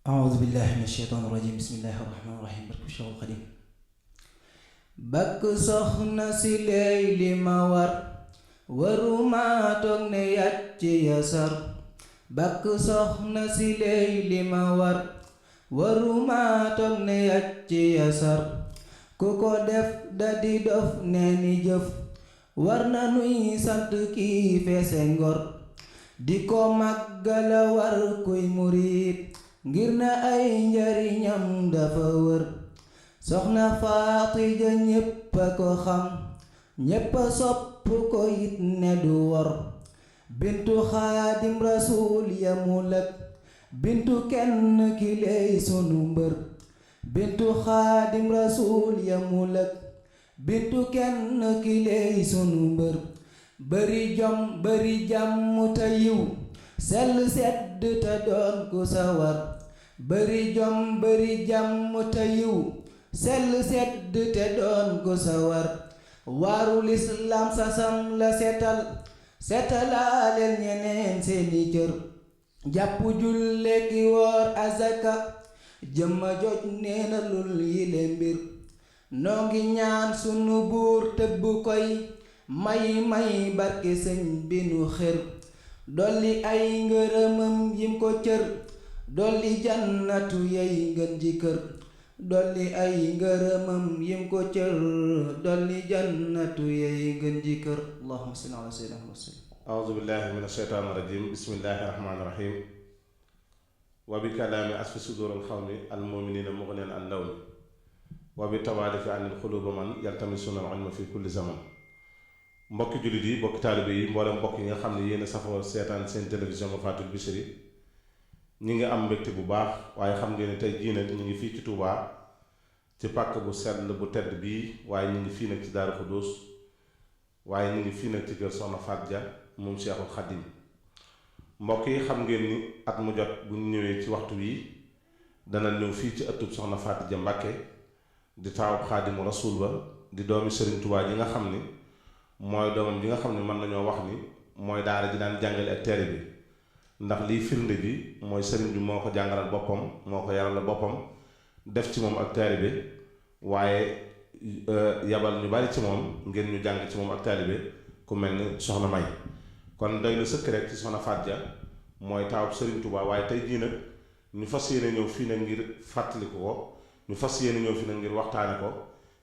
أعوذ بالله من الشيطان الرجيم بسم الله الرحمن الرحيم barke Cheikhul Khadim bakk soxna si léey li ma war waruma toog ne yàcc yasar bakk soxna si léey li ma war waruma toog ne yàcc yasar ku ko def dadi dof nee ni jëf war na nuy sant kii feese ngor di ko màggala war kuy murit ngir na ay njariñam dafa wër soxna Faatija ñépp a ko xam ñépp a sopp ko it ne du wor bintu xaadim rasuul yamu lëg bintu kenn ki lay sunu mbër bintu xaadim rasuul yamu lëg bintu kenn ki lay sunu mbër bari jom bari jàmm te yiw sell sedd te doon ku sawar bari jom bari jàmm te yiw sell sedd te doon ku sawar waaru lislaam sasam la setal setalaaleel ñeneen seeni cër jàpp julle ki woor azaka jëmma joj neena lul yile mbir noo ngi ñaan sunu buur tëbb koy may barke sëñ bi nu xër dolli ay ngërëmam yim ko cër dolli jannatu yey ngën ji kër dolli ay ngërëmam yim ko cër dolli jannatu yey ngën ji kër allahumma salli ala sayyidina Muhammad. a'uuzu billahi min ashaytaani rajim bismillahi rahmaani rahim wa bi kalaami asfi suduuril xawmi al mu'miniina mughniyan an lawmi wa bi tawaalifi anil xuluubi man yaltamisuuna al ilma fi kulli zaman. mbokki jullit yi mbokki taalibe yi mboolem mbokk yi nga xam ne yéen a safoo seetaan seen télévision Mafaatihul Bichri ñi ngi am mbégte bu baax waaye xam ngeen ne tey jii nag ñu ngi fii ci Touba ci pàkk bu sell bu tedd bii waaye ñu ngi fii nag ci Daaru Xudoos waaye ñu ngi fii nag ci kër Soxna Faat Ja moom Cheikhul Khadim. mbokk yi xam ngeen ni at mu jot bu ñu ñëwee ci waxtu wi dana ñëw fii ci ëttub Soxna Faat Ja Mbàkke di taawub Xaadimu Rasuul ba di doomi Sëriñ Touba ji nga xam ni mooy doomam ji nga xam ne mën nañoo wax ni mooy daara ji daan jàngale ak téere bi ndax liy firnde bi mooy sëriñ bi moo ko jàngalal boppam moo ko yaralal boppam def ci moom ak taalibe waaye yabal ñu bari ci moom ngeen ñu jàng ci moom ak taalibe ku mel ni soxna May kon doy na sëkk rek ci Soxna Faat Ja mooy taawub Sëriñ Tuubaa waaye tey jii nag ñu fas yéene ñëw fii nag ngir fàttaliku ko ñu fas yéene ñëw fii nag ngir waxtaane ko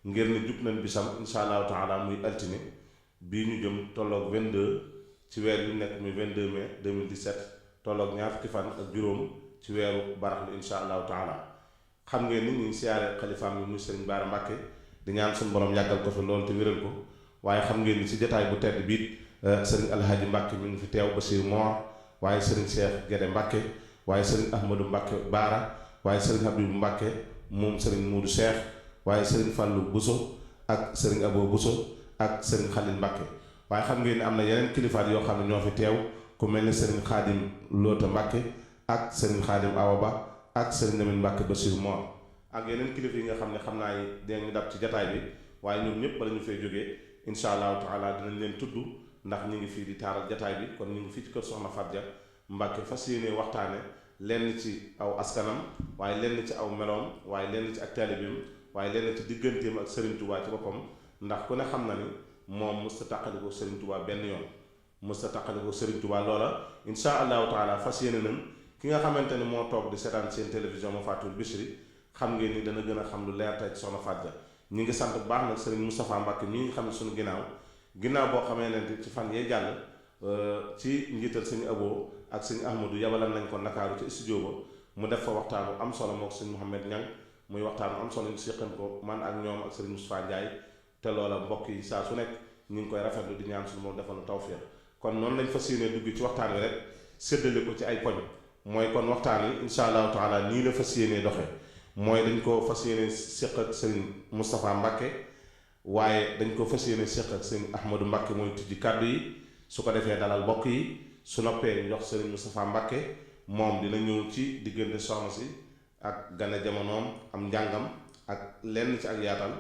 ngir ne jub nañ bisam insha allahu taala muy altine bii ñu jëm tolloog 22 ci weer yu nekk muy 22 mai 2017 tolloog ñaar fukki fan ak juróom ci weeru baraxlu insha allahu taala. xam ngeen ni ñu ngi siyaare xalifaam yi muy sëriñ Baara Mbàkke di ñaan suñu borom yàggal ko fi loolu te wéral ko waaye xam ngeen ni ci jataay bu tedd biit sëriñ Alhaaji Mbàkke mi ngi fi teew Basiir Moor waaye sëriñ Cheikh Gede Mbàkke waaye sëriñ Ahmadou Mbàkke Baara waaye sëriñ Habibu Mbàkke moom sëriñ Muudu Cheikh waaye sëriñ Fàllu Buso ak sëriñ Abo Buso ak sëriñ Xalil Mbàkke waaye xam ngeen ni am na yeneen kilifaat yoo xam ne ñoo fi teew ku mel ni sëriñ Xaadim Loota Mbàkke ak sëriñ Xaadim Awa Ba ak sëriñ Lamin Mbàkke Basiir Moor ak yeneen kilifa yi nga xam ne xam naa yi dinañu dab ci jataay bi waaye ñoom ñëpp bala ñu fay jógee insha allahu taala dinañ leen tudd ndax ñu ngi fii di taaral jataay bi kon ñu ngi fii ci kër Soxna Faat Ja Mbàkke fas yéene waxtaane lenn ci aw askanam waaye lenn ci aw meloom waaye lenn ci ak taalibeem waaye lenn ci digganteem ak Sëriñ Tuubaa ci boppam ndax ku ne xam na ni moom mësta tàqaliko Sëriñ Tuubaa benn yoon mësta tàqaliko Sëriñ Tuubaa loola insha allahu taala fas yéene nañ ki nga xamante ni moo toog di seetaan seen télévision Mafaatihul Bichri xam ngeen ni dana gën a xam lu leer tey ci Soxna Faat Ja ñi ngi sant bu baax nag Sëriñ Moustapha Mbàkke ñi ngi xam ne suñu ginnaaw boo xamee ne ci fan yee jàll ci njiital sëñ Abo ak sëñ Ahmadou yabalan nañ ko Ndakaaru ci studio ba mu def fa waxtaanu am solo mook sëñ Mouhamed Niang muy waxtaanu am solo ñu séqan ko man ak ñoom ak sëriñ Moustapha Ndiaye te loola mbokk yi saa su nekk ñu ngi koy rafetlu di ñaan suñu moom defal na tawfiq kon noonu lañ fas yéene dugg ci waxtaan wi rek séddale ko ci ay poñ mooy kon waxtaan wi insha allahu taala nii la fas yéenee doxe mooy dañ ko fas yéene séq ak sëriñ Moustapha Mbacke waaye dañ ko fas yéene séq ak sëriñ Ahmadou Mbacke mooy tijji kàddu yi su ko defee dalal bokk yi su noppee ñu jox sëriñ Moustapha Mbacke moom dina ñëw ci diggante soxna si ak gane jamonoom am njàngam ak lenn ci ak yaatal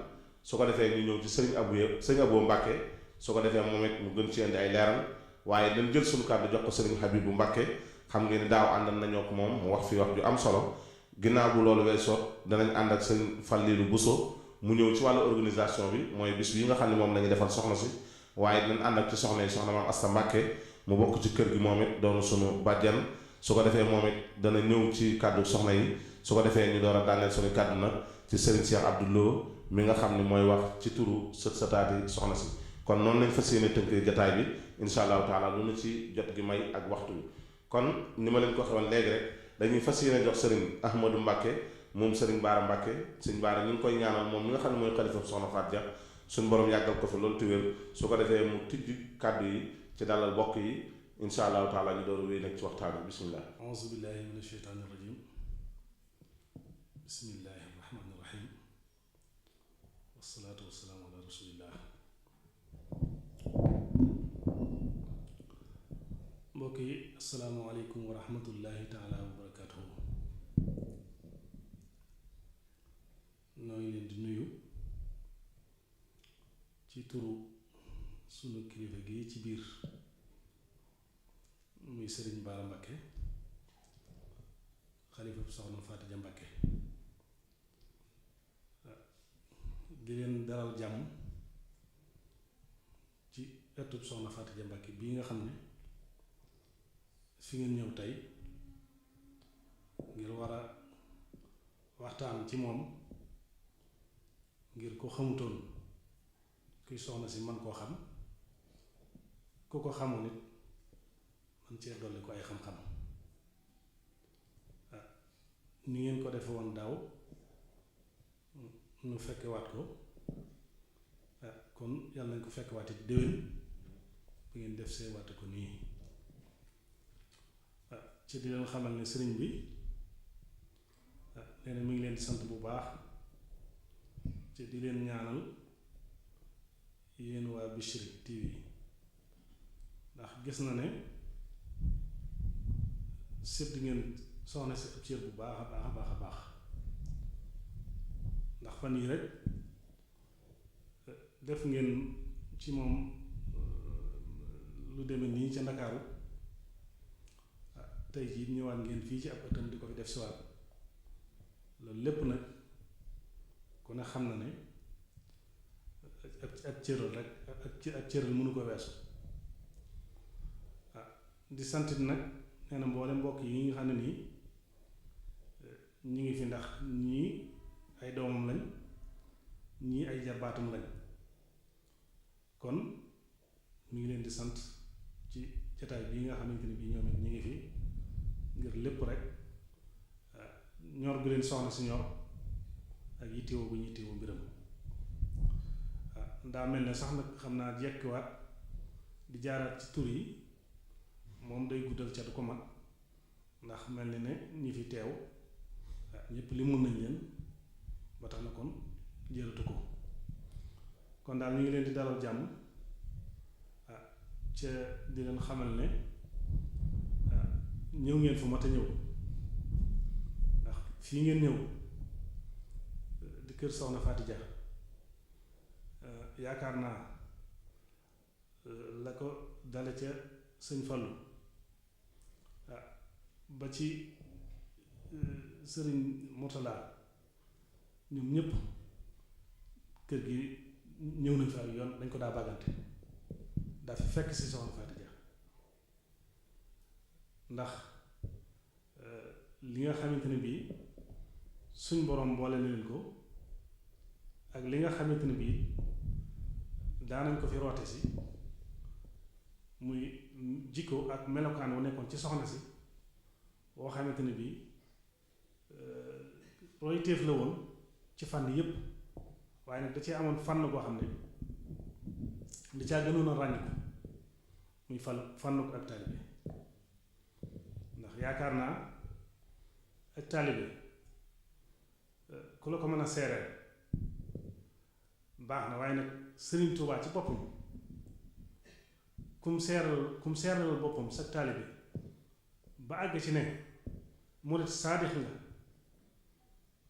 su ko defee ñu ñëw ci sëriñ Abo Mbacke su ko defee moom it mu gën ci indi ay leeral waaye dañ jël suñu kàddu jox ko sëriñ Habibou Mbacke xam ngeen ni daaw àndal nañoo ko moom mu wax fi wax ju am solo ginnaaw bu loolu weesoo danañ ànd ak sëriñ Fallilou Bousso mu ñëw ci wàllu organisation bi mooy bis yi nga xam ne moom lañuy defal soxna si waaye dinañ ànd ak ci soxna yi soxna maam Asta Mbacke mu bokk ci kër gi moom it doonu suñu bàjjan su ko defee moom it dana ñëw ci kàddu soxna yi su ko defee ñu door a daaneel suñu kàddu nag ci sëriñ Cheikh Abdou Lo mi nga xam ne mooy wax ci turu sëtaati soxna si kon noonu lañ fas yéene tënk jataay bi insha allahu taala lu nu ci jot gi may ak waxtu bi kon ni ma leen ko waxee woon léegi rek dañuy fas yéene jox sëriñ Ahmadou Mbacke moom sëriñ Baara Mbacke sëriñ Baara ñu ngi koy ñaanal moom mi nga xam ne mooy xalifa soxna Faat Ja suñu borom yàggal ko fi loolu te wér su ko defee mu tijji kàddu yi ci dalal bokk yi insha allahu taala ñu door wéy nag ci waxtaan bi bismillah auzu billahi min asheytaani rajim bismillahi rahmaani rahim wasalaatu wasalaamu ala rasulillah mbokk yi asalaamualeykum wa rahmatullahi taala wa barakatuhu noo ngi leen di nuyu ci turu sunu kilifa gi ci biir muy sëriñ Baara Mbacke xalifa soxna Faati Ja Mbacke di leen dalal jàmm ci ëttub soxna Faati Ja Mbacke bii nga xam ne fi ngeen ñëw tey ngir war a waxtaan ci moom ngir ko xamutoon kuy soxna si man koo xam ku ko xamoon it man cee dolli ko ay xam-xam ni ngeen ko defe woon daaw nu fekke waat ko kon yàlla nañ ko fekke waat it déwén bu ngeen def see waate ko nii ci di leen xamal ne sëriñ bi nee na mi ngi leen di sant bu baax ci di leen ñaanal yéen waa Bichri TV ndax gis na ne sédd ngeen soxna si ab cër bu baax a baax a baax a baax ndax fan yii rek def ngeen ci moom lu demee nii ca Ndakaaru tey jii ñëwaat ngeen fii ci ab ëttam di ko fi def si waat loolu lépp nag ku ne xam na ne ak cëral rek ak cëral mënu ko weesu di santit nag nee na mboole mbokk yi nga xam ne nii ñu ngi fi ndax ñii ay doomam lañ ñii ay jarbaatam lañ kon ñu ngi leen di sant ci jataay bii nga xamante ni bii ñoom it ñu ngi fi ngir lépp rek ñor gu leen soxna si ñor ak yittewoo bu ñu yittewoo mbiram daa mel ne sax nag xam naa jekkiwaat di jaaraat ci tur yi moom day guddal ca du ko mat ndax mel ni ne ñi fi teew ñépp li mun nañ leen ba tax na kon jëratu ko kon daal ñu ngi leen di dalal jàmm ca di leen xamal ne ñëw ngeen fu mat a ñëw ndax fii ngeen ñëw di kër soxna Faati Ja yaakaar naa la ko dale ca sëñ Fallu ba ci sëriñ Murtala ñoom ñépp kër gi ñëw nañ fa ak yoon dañ ko daa bàggante daa fi fekk si soxna Faati Ja ndax li nga xamante ne bii suñ borom boole na leen ko ak li nga xamante ne bii daanañ ko fi roote si muy jikko ak melokaan wu nekkoon ci soxna si boo xamante ne bii roy téef la woon ci fànn yépp waaye nag da cee amoon fànn goo xam ne da caa gënoon a ràññ ko muy fànn ko ak taalibe ndax yaakaar naa ak taalibe ku la ko mën a seereel baax na waaye nag Sëriñ Tuubaa ci boppam kum seeral boppam sa taalibe ba àgg ci ne murit saadix nga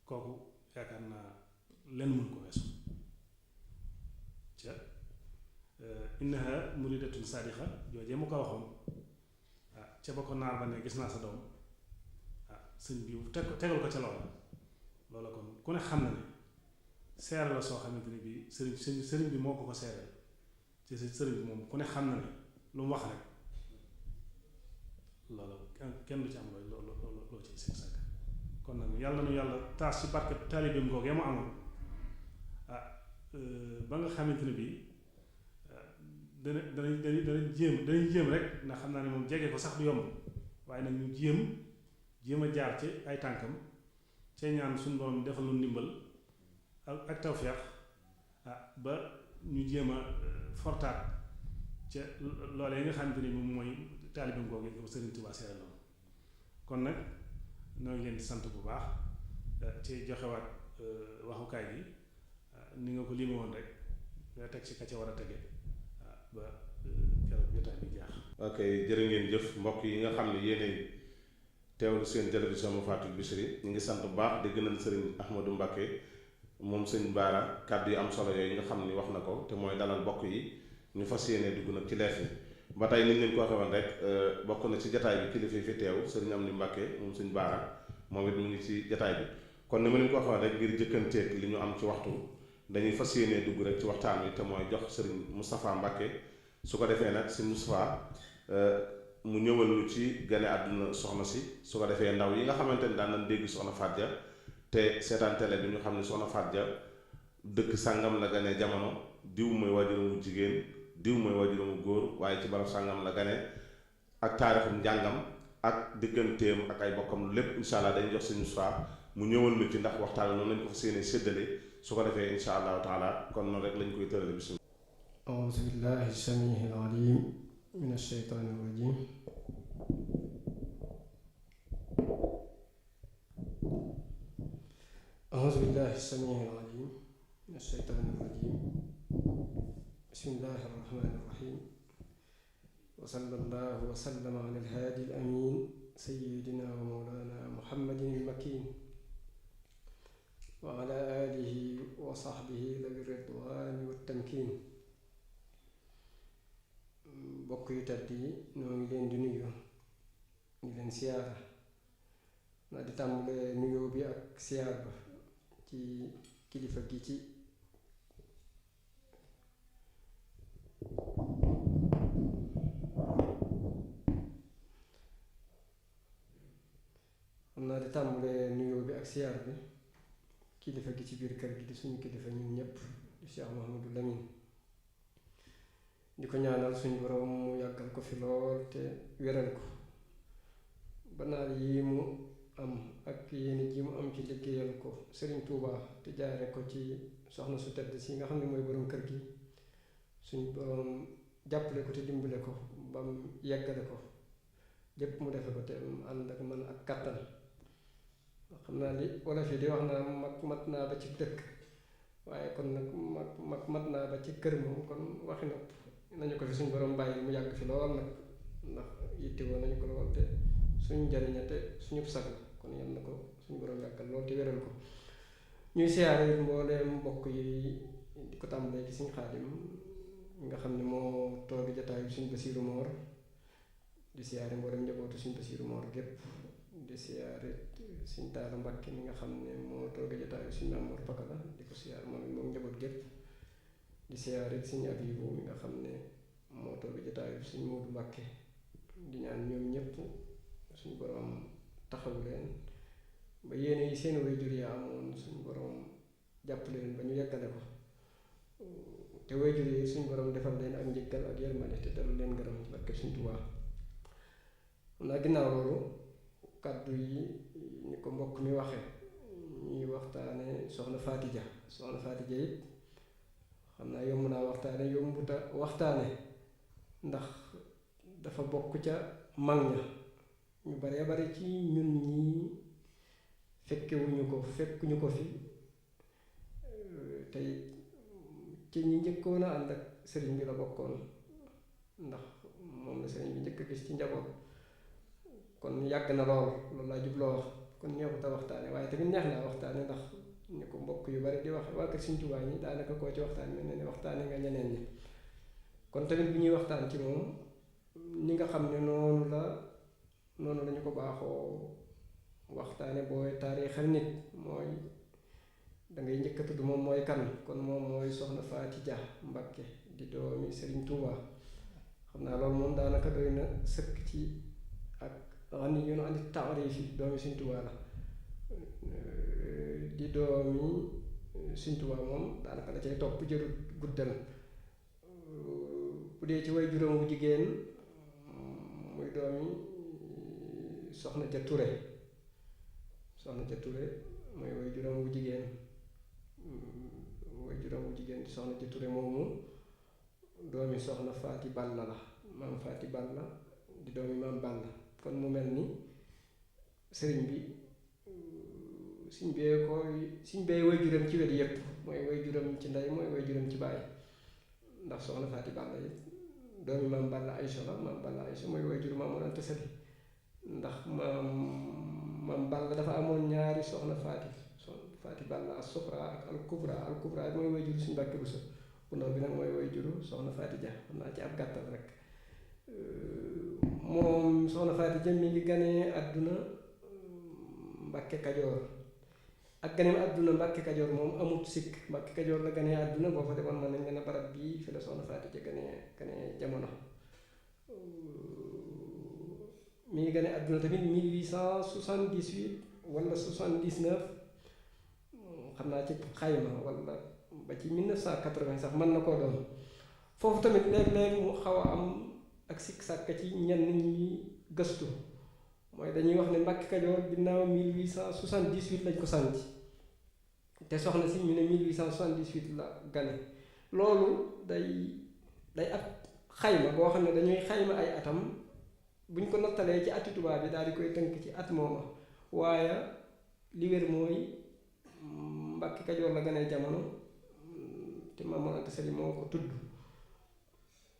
kooku yaakaar naa lenn mën ko weesu ca innaha muridatun saadixa joojee mu ko waxoon ca ba ko naar ba ne gis naa sa doom sëñ bi tegal ko ca loola kon ku ne xam na ne seere la soo xamante ne bii sëriñ bi moo ko seereel ci sëriñ bi moom ku ne xam na ne lu mu wax rek loolu kenn du ci am loo ci seen sàkk kon nag yàlla nu yàlla taas ci barke taalibeem googee mu amoon ba nga xamante ne bii danañ jéem rek ndax xam naa ne moom jege ko sax du yomb waaye nag ñu jéem a jaar ci ay tànkam cee ñaan suñu borom defal nu ndimbal ak tawfeex ba ñu jéem a fortaat ca loolee nga xamante ni moom mooy taalibeem googu ko Sëriñ Tuubaa seere loolu kon nag ñoo ngi leen di sant bu baax ci joxewaat waxukaay gi ni nga ko lii ma woon rek nga teg ci ka ca war a tege ba keroog jotaay bi jaax. ok jërë ngeen jëf mbokk yi nga xam ne yéenay teewlu seen télévision ma Fatul Bichri ñu ngi sant bu baax di gënal sëriñ Ahmadou Mbacké moom sëñ Baara kàddu yu am solo yooyu nga xam ni wax na ko te mooy dalal mbokk yi ñu fas yéene dugg nag ci leef yi ba tey niñ leen ko waxee woon rek bokk na ci jataay bi kilifa yi fi teew sëriñ Amdi Mbacké moom sëñ Baara moom it mu ngi ci jataay bi kon ni ma leen ko waxee woon rek ngir jëkkanteeg li ñu am ci waxtu dañuy fas yéene dugg rek ci waxtaan wi te mooy jox sëriñ Moustapha Mbacké su ko defee nag sëriñ Moustapha mu ñëwal lu ci gane àdduna soxna si su ko defee ndaw yi nga xamante ni daan nañ dégg soxna Faty Dia te seetaan télé bi ñu xam ne soxna Faty Dia dëkk sàngam la gane jamono diw mooy waajuramu jigéen diw mooy waajuramu góor waaye ci barab sàngam la gane ak taarixum njàngam ak digganteem ak ay bokkam lépp insha allah dañuy jox sëñ Moustapha mu ñëwal lu ci ndax waxtaan noonu lañ ko fa séenee séddale su ko defee insha allahu taala kon noonu rek lañ koy tërale bismillah. auzu billahi samiihil aliim mina shaytaani rajiim. auzu billahi samiihil aliim mina shaytaani rajiim. bismillahi rahmaani rahiim. wa sallallahu wa sallama ala al-haadi al-amiin sayyidina wa mawlaana muhammadin al-makiin wa ala aalihi wa sahbihi dhawi ridwaani wa tamkiin. bokk yu tedd yi ñoo ngi leen di nuyu di leen siyaara naa di tàmbalee nuyoo bi ak siyaar ba ci kilifa gi ci naa di tàmbalee nuyoo bi ak siyaar bi kilifa gi ci biir kër gi di suñu kilifa ñun ñépp di Cheikh Mouhamadou Lamine di ko ñaanal suñu borom mu yàggal ko fi lool te wéral ko ba naal yi mu am ak yéene ji mu am ci liggéeyal ko Serigne Touba te jaare ko ci soxna su tedd si nga xam ne mooy borom kër gi suñu borom jàppale ko te dimbale ko ba mu yeggale ko lépp mu defe ko te ànd ak man ak kàttan xam naa li wala fi di wax naa mag mat naa ba ci dëkk waaye kon nag mag mat naa ba ci kër moom kon waxi nopp nañu ko fi suñu borom bàyyi mu yàgg fi lool nag ndax yittewoo nañu ko lool te suñu njariña te suñu sag la kon yal na ko suñu borom yàggal lool te wéral ko. ñuy siyaare mbooleem mbokk yi di ko tàmbalee ci suñu Xaadim nga xam ne moo toogi jataayu suñu Basiiru Moor di siyaare mbooleem njabootu suñu Basiiru Moor gépp di siyaare suñu Taala Mbàkke mi nga xam ne moo toogi jataayu suñu Mamoor Pakala di ko siyaare moom njaboot gépp di siyaare suñu Abibu mi nga xam ne moo toogi jataayu suñu Moodu Mbàkke di ñaan ñoom ñépp suñu borom taxawu leen ba yéene yi seen waajur yi amoon suñu borom jàpp leen ba ñu yeggale ko te waajur yi suñu borom defal leen ak njëggal ak yërmande te dal leen gërëm ci barke suñu Tuubaa. naa ginnaaw loolu kàddu yi ni ko mbokk mi waxe ñuy waxtaane soxna Faty Dia soxna Faty Dia it xam naa yomb naa waxtaane yombuta waxtaane ndax dafa bokk ca mag ña ñu baree bari ci ñun ñi fekkuñu ko fi tey ci ñi njëkkoon a ànd ak sëriñ bi la bokkoon ndax moom la sëriñ bi njëkk a gis ci njaboot kon yàgg na lool loolu laa jubloo wax kon neexut a waxtaane waaye tamit neex naa waxtaane ndax ni ko mbokk yu bari di wax waa kër Sëriñ Tuubaa ñi daanaka koo ci waxtaan mel na ni waxtaane nga ñeneen ñi kon tamit bu ñuy waxtaan ci moom ni nga xam ne noonu la ñu ko baaxoo waxtaane booy taarixal nit mooy dangay njëkk a tudd moom mooy kan kon moom mooy soxna Faati Ja Mbakke di doomi Sëriñ Tuubaa xam naa loolu moom daanaka doy na sëkk ci ak xam ni yoonu andi taarif yi doomi Sëriñ Tuubaa la di doomi Sëriñ Tuubaa moom daanaka la cay topp jërut guddal bu dee ci way juróom bu jigéen muy doomi soxna Ja Ture soxna Ja Ture mooy way juróom bu jigéen di soxna Ja Ture moomu doomi soxna Faati Balla la maam Faati Balla di doomi maam Balla kon mu mel ni sëriñ bi suñ bee way juróom ci wet yépp mooy way juróom ci ndey mooy way juróom ci baay ndax soxna Faati Balla yi doomi maam Balla Aysa la maam Balla Aysa mooy way jur Maam Mor Anta Sali ndax maam Balla dafa amoon ñaari soxna Faati Balla as-Suxra ak al-Kubra mooy way juru suñu Mbàkke Buso bu ndaw bi nag mooy way juru soxna Faati Ja xam naa ci ab gàttal rek moom soxna Faati Ja mi ngi ganee àdduna Mbàkke Kajoor ak ganeem àdduna Mbàkke Kajoor moom amut sikk Mbàkke Kajoor la ganee àdduna boo fa demoon mën nañ leen a barab bii fi la soxna Faati Ja ganee jamono mi ngi ganee àdduna tamit 1878 wala 79 xam naa ci xayma wala ba ci 1980 sax mën na koo doon foofu tamit léeg-léeg mu xaw a am ak sikk sàkk ci ñenn ñi gëstu mooy dañuy wax ne Mbàkke Kajoor ginnaaw 1878 lañ ko sànci te soxna si ñu ne 1878 la gane loolu day ab xayma boo xam ne dañuy xayma ay atam buñ ko nattalee ci ati tubaab bi daal di koy tënk ci at mooma waaye li wér mooy Mbàkke Kajoor la gane jamono te Maam Mor Anta Sali moo ko tudd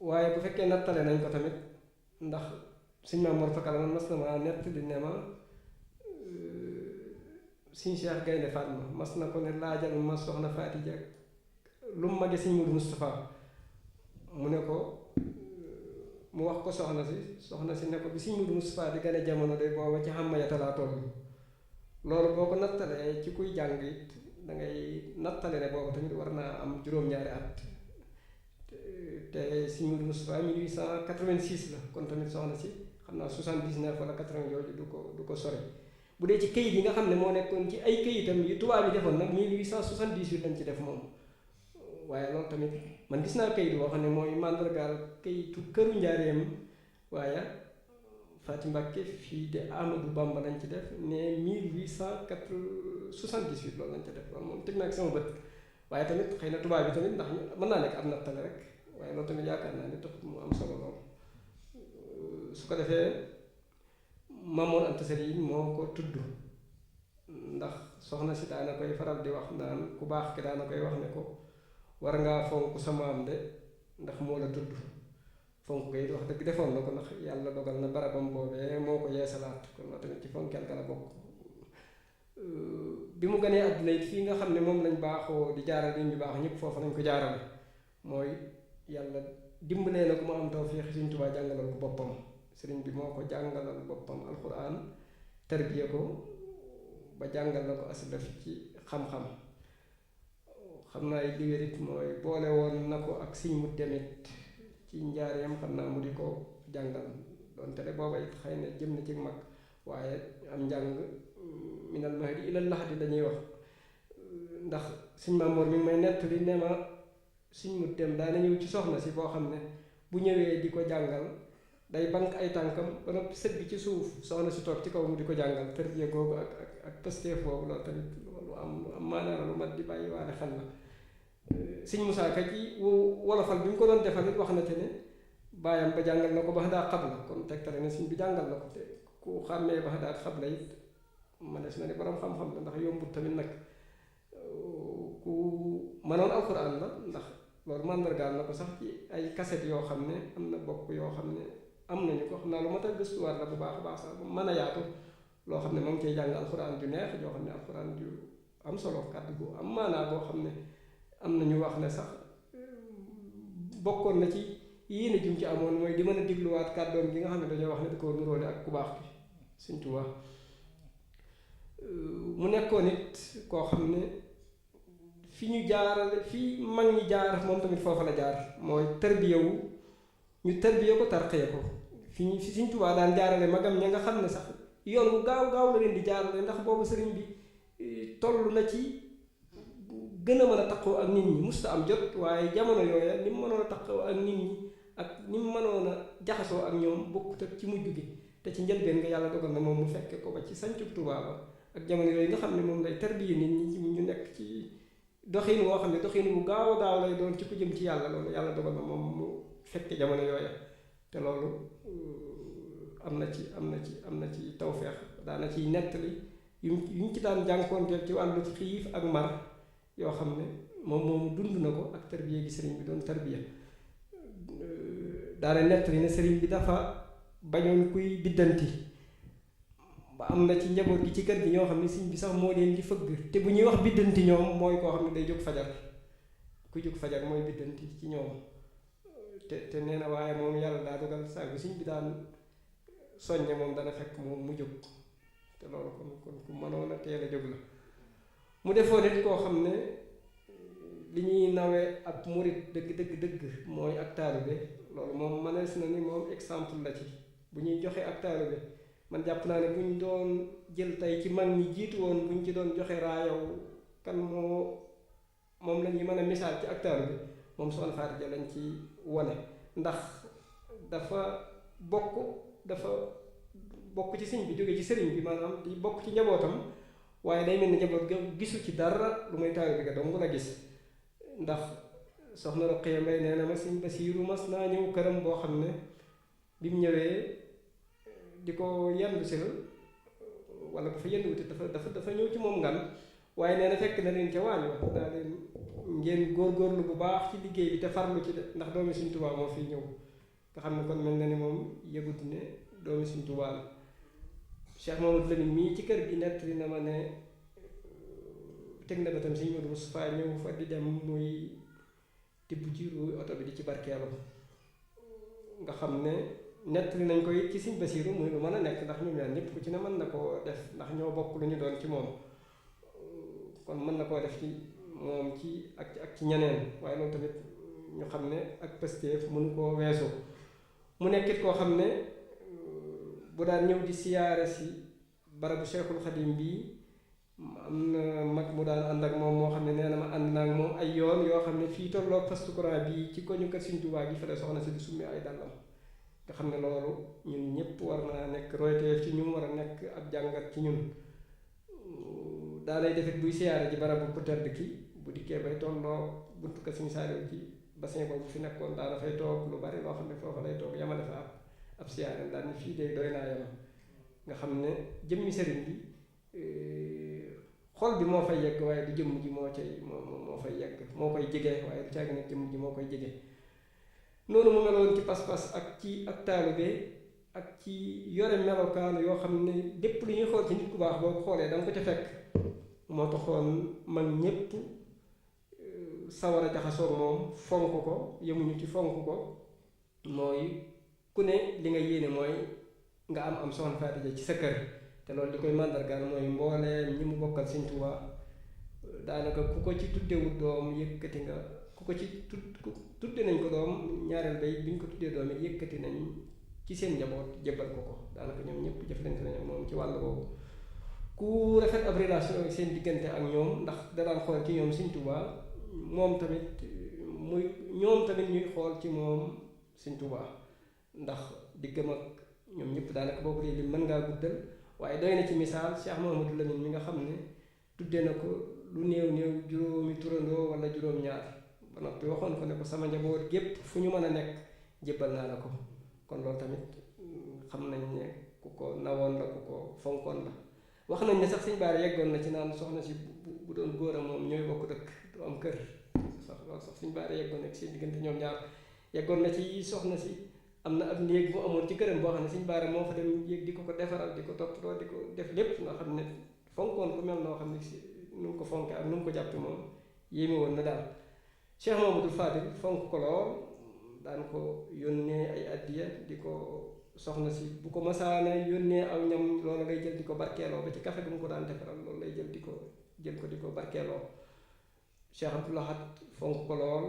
waaye bu fekkee nattale nañ ko tamit ndax suñ Maam Mor Fakala man mas na ma nett di ne ma suñ Cheikh Gaynde Fatma mas na ko ne laajal ma soxna Faati Ja lu mu mage suñ Mudu Mustafaa mu ne ko mu wax ko soxna si ne ko bi suñ Mudu Mustafaa di gane jamono de booba ci xam ma yatalaa toll loolu boo ko nattalee ci kuy jàng it dangay nattale ne boobu tamit war naa am juróom-ñaari at te suñ Mudu Mustafaa 1886 la kon tamit soxna si xam naa 79 wala 80 yooyu du ko sori bu dee ci këyit yi nga xam ne moo nekkoon ci ay këyitam yi tubaab yi defoon nag 1878 lañ ci def moom waaye loolu tamit man gis naa këyit boo xam ne mooy màndargaal këyitu këru njaareem waaye Faati Mbàkke fii de Amadou Bamba lañ ci def ne 1878 loolu lañ ci def loolu moom teg naa ak sama bët waaye tamit xëy na tubaab bi tamit ndax mën naa nekk am nattale rek waaye loolu tamit yaakaar naa ne tax mu am solo lool su ko defee Maam Mor Anta Sali moo ko tudd ndax soxna si daana koy faral di wax naan ku baax ki daana koy wax ne ko war ngaa fonk sa maam de ndax moo la tudd fonk ko it wax dëgg defoon na ko ndax yàlla dogal na barabam boobee moo ko yeesalaat kon loolu tamit ci fonkeel ga la bokk bi mu gënee àdduna it fii nga xam ne moom lañ baaxoo di jaarale nit ñu baax ñëpp foofu lañ ko jaarale mooy yàlla dimbalee na ko mu am tawfeex Sëriñ Tuubaa jàngalal ko boppam sëriñ bi moo ko jàngalal boppam alxuraan tarbiya ko ba jàngal na ko aslaf ci xam-xam xam naa ay liwérit mooy boole woon na ko ak siñ mu demit ci njaareem xam naa mu di ko jàngal doonte ne booba it xëy na jëm na ci mag waaye am njàng minal mahdi ilal lahdi dañuy wax ndax suñ Maam Mor mi ngi may nettali ne ma suñ mu dem daana ñëw ci soxna si boo xam ne bu ñëwee di ko jàngal day bank ay tànkam ba noppi sët bi ci suuf soxna si toog ci kaw mu di ko jàngal tërbiya googu ak pësteef boobu loolu tamit lu am maanaam lu mat di bàyyi waale xel la Sëñ Musaa Ka ci wolofal bi mu ko doon defal it wax na te ne baayam ba jàngal na ko ba daa xab la kon tegtale na sëñ bi jàngal na ko te ku xàmmee ba daa xab la it manees na ne borom xam-xam la ndax yombut tamit nag ku mënoon alxuraan la ndax loolu màndargaal na ko sax ci ay kaset yoo xam ne am na bokk yoo xam ne am nañu ko xam naa lu ma tax gëstuwaat la bu baax a baax sax mën a yaatu loo xam ne ma ngi cay jàng alxuraan ju neex joo xam ne alxuraan ju am solo kàddu gu am maanaa boo xam ne am na ñu wax ne sax bokkoon na ci yéene jum ci amoon mooy di mën a digluwaat kàddoom gi nga xam ne dañoo wax ne da koo nuróole ak ku baax bi Sëñ Tuubaa mu nekkoon it koo xam ne fi ñu jaarale fi mag ñi jaar moom tamit foofa la jaar mooy tarbiyawu ñu tarbiya ko tarxiya ko fi Sëñ Tuubaa daan jaarale magam ña nga xam ne sax yoon bu gaaw gaaw la leen di jaarale ndax boobu sëriñ bi toll na ci gën a mën a taqoo ak nit ñi musta am jot waaye jamono yooya ni mu mënoon a taqoo ak nit ñi ak ni mu mënoon a jaxasoo ak ñoom bokkut ak ci mujj gi te ci njëlbeen nga yàlla dogal na moom mu fekke ko ba ci sancub Tuubaa ba ak jamono yooyu nga xam ne moom lay tarbiya nit ñi ñu nekk ci doxin woo xam ne doxin bu gaaw a gaaw lay doon ci ku jëm ci yàlla loolu yàlla dogal na moom mu fekke jamono yooya te loolu am na ci tawfeex daana ciy nettali yuñ ci daan jànkoonteel ci wàllu xiif ak mar yoo xam ne moom dund na ko ak tarbiya gi sëriñ bi doon tarbiya daana nettali ne sëriñ bi dafa bañoon kuy biddanti ba am na ci njaboot gi ci kër gi ñoo xam ne sëriñ bi sax moo leen di fëgg te bu ñuy wax biddanti ñoom mooy koo xam ne day jóg fajar ku jóg fajar mooy biddanti ci ñoom te nee na waaye moom yàlla daa dogal saa bu sëriñ bi daan soññe moom dana fekk moom mu jóg te loolu kon ku mënoon a teel a jóg la mu defoon nit koo xam ne li ñuy nawee ab murit dëgg mooy ak taalibe loolu moom mënees na ni moom exemple la ci bu ñuy joxe ak taalibe man jàpp naa ne bu ñu doon jël tey ci mag ñi jiitu woon bu ñu ci doon joxe raayaw kan moom la ñuy mën a misaal ci ak taalibe moom Soxna Faty Dia lañ ci wone ndax dafa bokk ci sëñ bi jóge ci sëriñ bi maanaam di bokk ci njabootam waaye day mel ni njaboot ga gisu ci dara lu muy taalibe ga dong la gis ndax soxna Roqiya Mbay nee na ma sëñ Basiiru mas naa ñëw këram boo xam ne bi mu ñëwee di ko yendu si la wala bu fa yendu wuti dafa ñëw ci moom ngan waaye nee na fekk na leen ca waañ wax daa leen ngeen góorgóorlu bu baax ci liggéey bi te farlu ci de ndax doomi Sëñ Tuubaa moo fi ñëw nga xam ne kon mel na ni moom yëgut ne doomi Sëñ Tuubaa la Cheikh Mamadou Lamine mii ci kër gi nettali na ma ne teg na ba tam Sëñ Modou Moustapha ñëw fa di dem muy tibb ci ruuy oto bi di ci barkeelu nga xam ne nettali nañ ko it ci Sëñ Basiiru muy lu mën a nekk ndax ñoom ñaar ñëpp ku ci ne mën na koo def ndax ñoo bokk lu ñu doon ci moom kon mën na koo def ci moom ci ak ci ñeneen waaye loolu tamit ñu xam ne ak Pastef mënu koo weesu mu nekkit koo xam ne bu daan ñëw di siyaare si barabu Cheikhul Khadim bii am na mag mu daan ànd ak moom moo xam ne nee na ma ànd naa ak moom ay yoon yoo xam ne fii tolloo poste courant bii ci ko ñu kër Sëñ Tuubaa gi fa la soxna si di summi ay dàllam nga xam ne loolu ñun ñëpp war naa nekk royteef ci ñun war a nekk ab jàngat ci ñun daanay defit buy siyaare ji barabu ku tedd ki bu dikkee bay tolloo buntu kër Sëñ Saaliw ci bassin boobu fi nekkoon daana fay toog lu bari loo xam ne foofa lay toog yamale fa ab siyaare daal ni fii de doy naa yam nga xam ne jëmmi sëriñ bi xol bi moo fay yegg waaye du jëmm ji moo fay yegg moo koy jege waaye du caagi ne jëmm ji moo koy jege noonu mu meloon ci pas-pas ak ci ak taalibe ak ci yore melokaan yoo xam ne lépp lu ñuy xool ci nit ku baax boo ko xoolee da nga ko ca fekk moo taxoon mag ñépp sawar a jaxasoo moom fonk ko yemuñu ci fonk ko mooy ku ne li nga yéene mooy nga am Soxna Faty Dia ci sa kër te loolu li koy màndargaal mooy mbooleem ñi mu bokkal Sëñ Tuubaa daanaka ku ko ci tuddewut doom yëkkati nga ku ko ci tudde nañ ko doom ñaareel bay bi ñu ko tuddee doom it yëkkati nañ ci seen njaboot jébbal ko daanaka ñoom ñëpp jëflante nañ ak moom ci wàll boobu ku rafet ab relation seen diggante ak ñoom ndax da daan xool ci ñoom Sëñ Tuubaa moom tamit ñoom tamit ñuy xool ci moom Sëñ Tuubaa ndax diggam ak ñoom ñëpp daanaka boobu léegi mën ngaa guddal waaye doy na ci misaal Cheikh Mouhamadou Lamine mi nga xam ne tuddee na ko lu néew juróomi turandoo wala juróom-ñaar ba noppi waxoon ko ne ko sama njaboot gépp fu ñu mën a nekk jébbal naa la ko kon loolu tamit xam nañ ne ku ko nawoon la ku ko fonkoon la wax nañ ne sax Sëñ Bara yeggoon na ci naan soxna si bu doon góor a moom ñooy bokk dëkk du am kër sax loolu sax suñ baara yeggoon na ci seen diggante ñoom ñaar yeggoon na ci soxna si am na ab néeg bu amoon ci këram boo xam ne suñ baara moo fa dem yéeg di ko defaral di ko toppatoo di ko def lépp nga xam ne fonkoon ku mel noo xam ne si nu mu ko fonke ak nu mu ko jàppe moom yéeme woon na daal Cheikh Mamadou Fadil fonk ko lool daan ko yónnee ay addiya di ko soxna si bu ko masaana yónnee aw ñam loolu lay jël di ko barkeeloo ba ci café bu mu ko daan defaral loolu lay jël di ko barkeeloo Cheikh Abdou Lahad fonk ko lool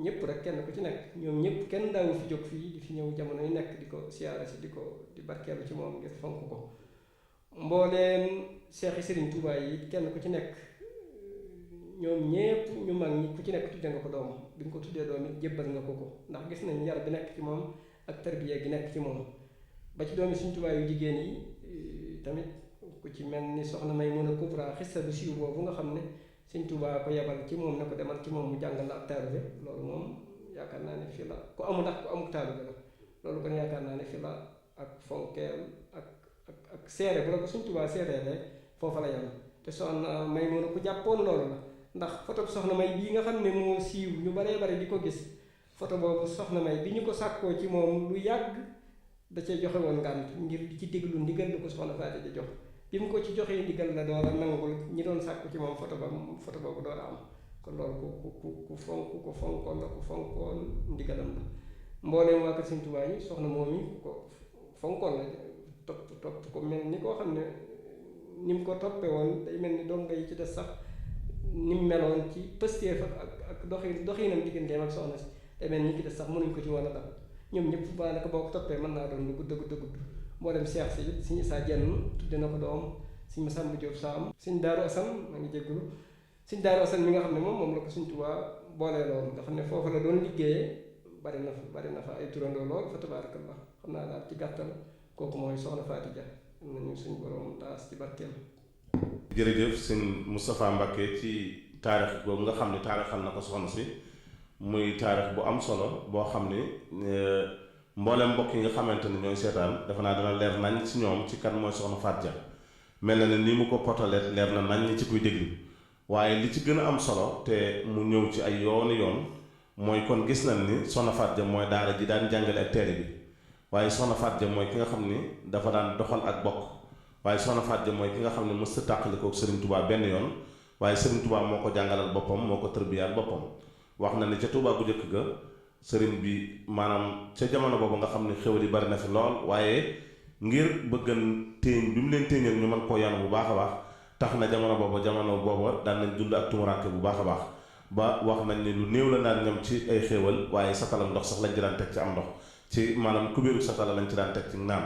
ñëpp rek kenn ku ci nekk ñoom ñëpp kenn daawu fi jóg fii di fi ñëw jamono yu nekk di ko siyaara si di barkeelu ci moom ngir fonk ko mbooleem Cheikh Serigne Touba yi kenn ku ci nekk ñoom ñépp ñu mag ñi ku ci nekk tudde nga ko doom bi nga ko tuddee doom it jébbal nga ko ndax gis nañ yar bi nekk ci moom ak tarbiya gi nekk ci moom ba ci doomi Serigne Touba yu jigéen yi tamit ku ci mel ni soxna Maymuna Kubra xissa bu siiw boobu nga xam ne Serigne Touba ko yebal ci moom ne ko demal ci moom mu jàngal la ak taalibe loolu moom yaakaar naa ne fii la ku amul ndax ku amul taalibe la loolu kon yaakaar naa ne fii la ak fonkeel ak seere bu la ko Serigne Touba seeree rek foofa la yam te soxna Maymuna ku jàppoon loolu la ndax photo soxna May bii nga xam ne moo siiw ñu baree bare di ko gis photo boobu soxna May bi ñu ko sàkkoo ci moom lu yàgg da cee joxe woon ngànt ngir di ci déglu ndigal lu ko soxna Faati ja jox bi mu ko ci joxee ndigal la door a nangul ñi doon sàkku ci moom photo boobu door a am kon loolu ku fonkoon la ku fonkoon ndigalam la mbooleem waa kër Sëriñ Tuubaa yi soxna moom yi ku ko fonkoon la topp ko mel ni koo xam ne ni mu ko toppe woon day mel ni donga yi ci des sax ni mu meloon ci pësteef ak doxinam digganteem ak soxna si day mel ni ci des sax mënuñ ko ci woon a dal ñoom ñëpp daanaka boo ko toppee mën naa doon lu gudd moo dem Cheikh si Sëriñ Isaa Jenn tudde na ko doom Sëriñ Masamba Jóob Saam Sëriñ Daaru Asan maa ngi jéggulu Sëriñ Daaru Asan mi nga xam ne moom la ko Sëriñ Tuubaa boolee loolu nga xam ne foofu la doon liggéeyee bari na fa ay turandoo lool fa tabaarakallah xam naa daal ci gàttal kooku mooy soxna Faati Ja am nañu suñu borom taas ci barkeem. jërëjëf sëñ Moustapha Mbacké ci taarix boobu nga xam ne taarixal na ko soxna si muy taarix bu am solo boo xam ne mboolem mbokk yi nga xamante ne ñooy seetaan defe naa dana leer nañ ci ñoom ci kan mooy soxna Faati Ja mel na ne ni mu ko potalee leer na nañ ci kuy déglu waaye li ci gën a am solo te mu ñëw ci ay yoon mooy kon gis nañ ni soxna Faati Ja mooy daara ji daan jàngale ak teere bi waaye soxna Faati Ja mooy ki nga xam ni dafa daan doxal ak bokk waaye soxna Faati Ja mooy ki nga xam ne mës a tàqalikook Serigne Touba benn yoon waaye Serigne Touba moo ko jàngalal boppam moo ko tërbiyaal boppam wax na ne ca Touba bu njëkk ga Serigne bi maanaam ca jamono boobu nga xam ne xéwal yi bari na fi lool waaye ngir bëggan téeñ bi mu leen téeñal ñu mën koo yanu bu baax a baax tax na jamono booba daan nañ dund ak tumuraanke bu baax a baax ba wax nañ ne lu néew la daan ñam ci ay xéewal waaye satalam ndox sax lañ ci daan teg ci am ndox ci maanaam kubéeru satala lañ ci daan teg ci naan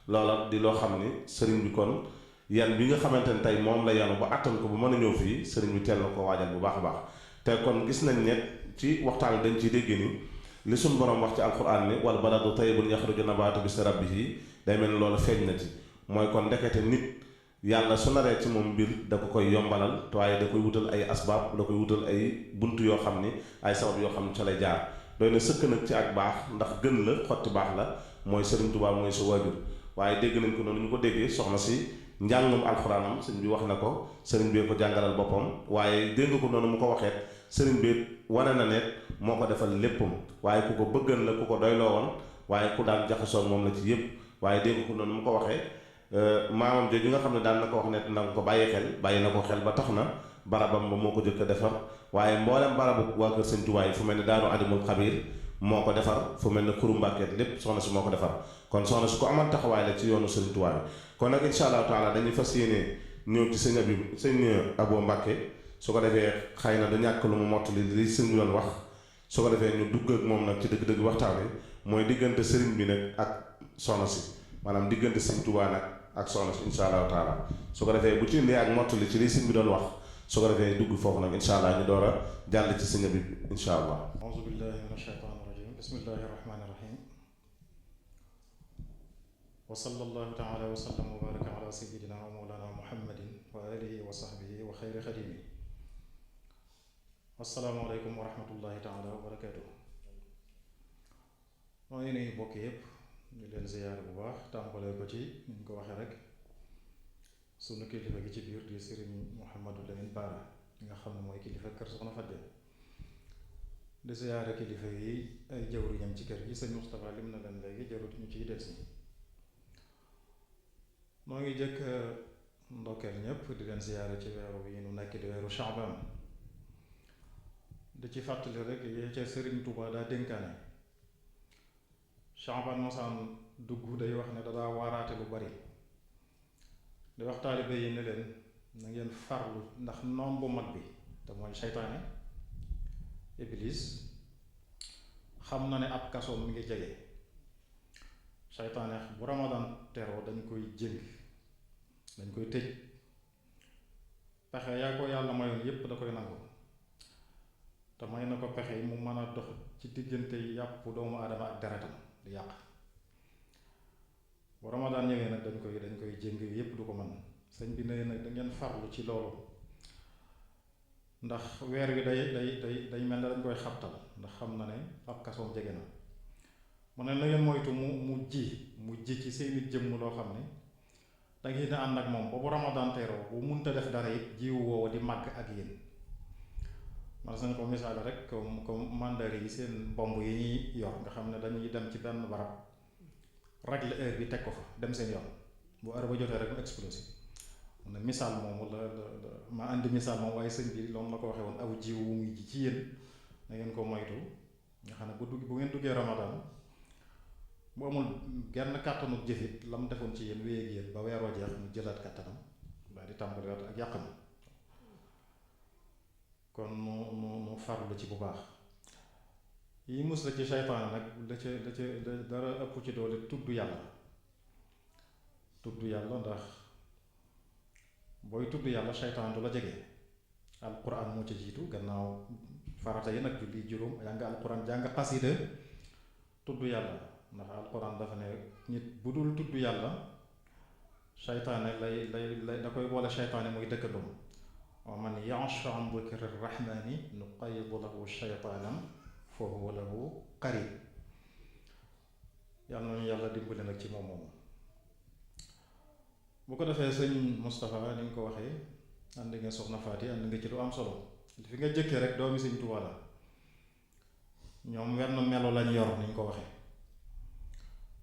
loola di loo xam ni sëriñ bi kon yan bi nga xamante ne tey moom la yanu ba attan ko bu mën a ñëw fii sëriñ bi teel na ko waajal bu baax a baax te kon gis nañ ne ci waxtaan dañ ciy dégg ni li suñ borom wax ci alquran ni wal baladu tayyibun yaxruju nabaatu bi rabbihi day mel ni loolu feeñ na ci mooy kon ndekete nit yàlla su naree ci moom mbir da ko koy yombalal te waaye da koy wutal ay asbaab da koy wutal ay bunt yoo xam ni ay sabab yoo xam ni ca lay jaar doy na sëkk nag ci ak baax ndax gën la xotti baax la mooy Sëriñ Tuubaa mooy sa waajur waaye dégg nañ ko noonu ñu ko déggee soxna si njàngum alxuraanam sëriñ bi wax na ko sëriñ bee ko jàngalal boppam waaye dégg nga ko noonu mu ko waxee sëriñ bi wane na ne moo ko defal léppam waaye ku ko bëggan la ku ko doyloo woon waaye ku daan jaxasoo moom la ci yépp waaye dégg nga ko noonu mu ko waxee maamam jooju nga xam ne daan na ko wax ne na nga ko bàyyi na ko xel ba tax na barabam ba moo ko jëkk a defar waaye mboolem barabu waa kër Sëriñ Tuubaa yi fu mel ni daanu alimul xabiir moo ko defar fu mel ne Xuru Mbàkke lépp soxna si moo ko defar kon soxna si ko amal taxawaay la ci yoonu Sëriñ Tuubaa bi kon nag insha allahu taala dañuy fas yéene ñëw ci sëñ Abo Mbàkke su ko defee xëy na du ñàkk lu mu mottali li sëñ bi doon wax su ko defee ñu dugg ak moom nag ci dëgg-dëgg waxtaan wi mooy diggante sëriñ bi nag ak soxna si maanaam diggante Sëriñ Tuubaa nag ak soxna si insha allahu taala su ko defee bu ci indee ak mottali ci li sëñ bi doon wax su ko defee dugg foofu nag insha allah ñu door a jàll ci sëñ bi insha allah auzu billahi min ashaytaani rajim bismillahi rahmaani rahim wa sallallahu taala wa sallam wa baraka ala sayyidina wa mawlana muhammadin wa alihi wa sahbihi wa xayri xadimi assalaamu aleykum wa rahmatullahi taala wa barakatuh moo ngi nuyu bokk yépp ñu leen ziyaare bu baax tàmbalee ko ci ni ñu ko waxee rek sunu kilifa gi ci biir di sëriñ Mouhamadou Lamine Bara nga xam ne mooy kilifa kër Soxna Faty di siyaare kilifa yi ay jawriñam ci kër gi sëñ Moustapha lim na leen léegi jarut ñu ciy des yi moo ngi jëkk ndokkeel ñépp di leen siyaare ci weeru yi nu nekk di weeru Shaaban di ci fàttali rek yee ca Sëriñ Tuubaa daa dénkaane Shaaban mosaan dugg day wax ne dadaa waaraate lu bari di wax taalibe yi ne leen na ngeen farlu ndax noon bu mag bi te mooy seytaane Iblis xam na ne ab kasoom mi ngi jege seytaane bu Ramadan teroo dañ koy jëng dañ koy tëj pexe yaa ko yàlla mayoon yépp da koy nangu te may na ko pexe yi mu mën a dox ci diggante yàpp doomu aadama ak deretam di yàq bu Ramadan ñëwee nag dañ koy jëng yépp du ko mën sëñ bi ne nag da ngeen farlu ci loolu ndax weer wi day mel ne dañ koy xabtal ndax xam na ne ab kasoom jege na mu ne na ngeen moytu mu ji ci seeni jëmm loo xam ne da ngeen di ànd ak moom ba bu Ramadan teeroo bu munta def dara it jiwu woowu di màgg ak yéen man sañ ko misaale rek comme mandari yi seen bomb yi ñuy yor nga xam ne dañuy dem ci benn barab règle heure bi teg ko fa dem seen yoon bu heure ba jotee rek mu explosé na misaal moomu la ma andi misaal moom waaye sëñ bi loolu la ko waxee woon aw jiwu wu muy ji ci yéen na ngeen ko moytu nga xam ne bu ngeen duggee Ramadan bu amul genn kàttanu jëfit la mu defoon ci yéen wéyeg yéen ba weeroo jeex mu jëlaat kàttanam daal di tàmbaliwaat ak yàq na kon mu farlu ci bu baax yi mus la ci seytaane nag la ca dara ëpp ci doole tudd yàlla ndax booy tudd yàlla seytaan du la jege alquran moo ca jiitu gannaaw farata yi nag julli juróom jàng alquran jàng xasida tudd yàlla ndax alquran dafa ne nit bu dul tudd yàlla seytaane lay da koy boole seytaane muy dëkkandoom wa man ya'shu an dhikri rahmani nuqayyid lahu shaytaanan fa huwa lahu qarin yàlla nañu yàlla dimbali nag ci moom moomu bu ko defee sëñ Moustapha ni nga ko waxee ànd nga Soxna Faty ànd nga ci lu am solo fi nga jëkkee rek doomi sëñ Tuubaa la ñoom wenn melo lañ yor ni ñu ko waxee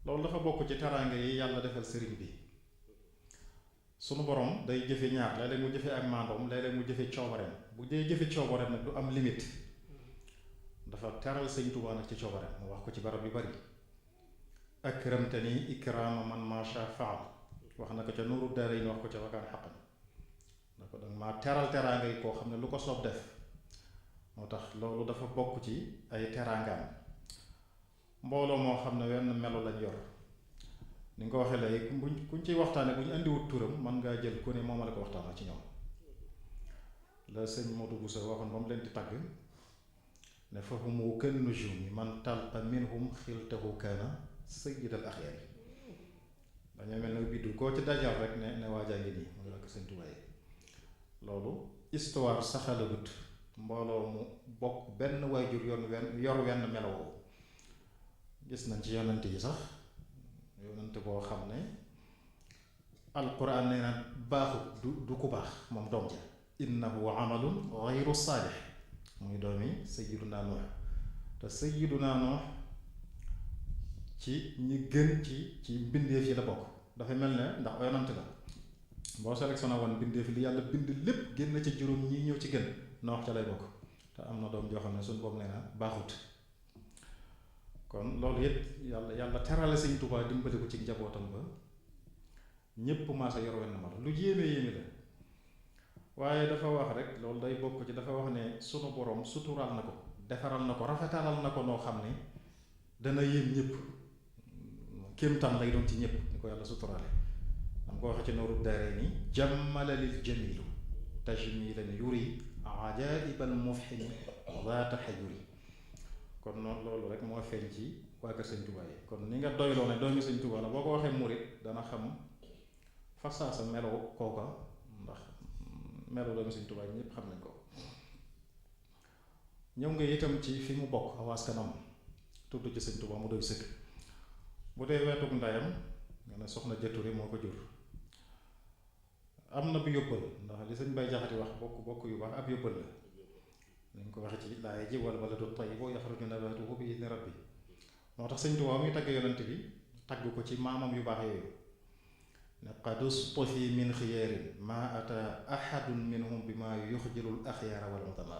loolu dafa bokk ci teraanga yi yàlla defal sëriñ bi sunu borom day jëfe ñaar léeg-léeg mu jëfe ak maandoom léeg-léeg mu jëfe coobareem bu dee jëfe coobareem nag du am limite dafa teral sëñ Tuubaa nag ci coobareem mu wax ko ci barab yu bari akramtani ikraama man maasha faal wax na ko ca Nuuru Daarayni wax ko ca wakaan xaqan da ko danga maa teral teraanga yi koo xam ne lu ko soob def moo tax loolu dafa bokk ci ay teraangaam mbooloo moo xam ne wenn melo lañ yor ni nga ko waxee léegi kuñ ciy waxtaane bu ñu indiwut turam man ngaa jël ku ne moom la ko waxtaanal ci ñoom la sëñ Modou Bousso waxoon ba mu leen di tagg ne fa humu kën nujumi man talqa minhum xiltahu kaana sayyidal axyaar dañoo mel ne biddu koo ci dajal rek ne waajaa ngi nii mu ak sëñ Tuubaa loolu histoire saxalagut mbooloo mu bokk benn waajur yor wenn melowoo gis nañ ci yonent yi sax yonent boo xam ne alquran nee na baaxut du ku baax moom doom ja innahu amalun ghayru saalih muy doomi sayyiduna Nuux te sayyiduna Nuux ci ñi gën ci mbindeef yi la bokk dafa mel ne ndax yonent la boo sélectionné woon mbindeef li yàlla bind lépp génn ci juróom ñi ñëw ci gën Nuux ca lay bokk te am na doom joo xam ne suñ boobu nee na baaxut kon loolu it yàlla terale sëñ Tuubaa dimbali ko ci njabootam ba ñépp maasa yor wenn mar lu yéeme la waaye dafa wax rek loolu day bokk ci dafa wax ne sunu borom suturaal na ko defaral na ko rafetalal na ko noo xam ne dana yéem ñëpp kéemtaan lay doon ci ñëpp ni ko yàlla suturaale am ko waxe ci Nuuru Daarayni jammala lil jamilu tajmilan yuri ajaibal mufhimi zaata xajuri kon noonu loolu rek moo feeñ ci waa kër sëñ Tuubaa yi kon ni nga doyloo ne doomi sëñ Tuubaa la boo ko waxee murit dana xam fasaa sa melo kooka ndax melo doomi sëñ Tuubaa yi ñëpp xam nañ ko ñëw nga itam ci fi mu bokk aw askanam tudd ci sëñ Tuubaa mu doy sëkk bu dee wetuk ndayam nga ne soxna Jature moo ko jur am na bu yóbbal ndax li sëñ Bay Jaxate wax bokk yu baax ab yóbbal la nañ ko waxe ci laaya ji wal baladu tayyibu yaxruju nabaatuhu bi idni rabbi moo tax sëñ Tuubaa muy tagg yonent bi tagg ko ci maamam yu baax yooyu ne qad ustufi min xiyaarin maa ata ahadun minhum bi maa yuxjilul axyaara wal mutama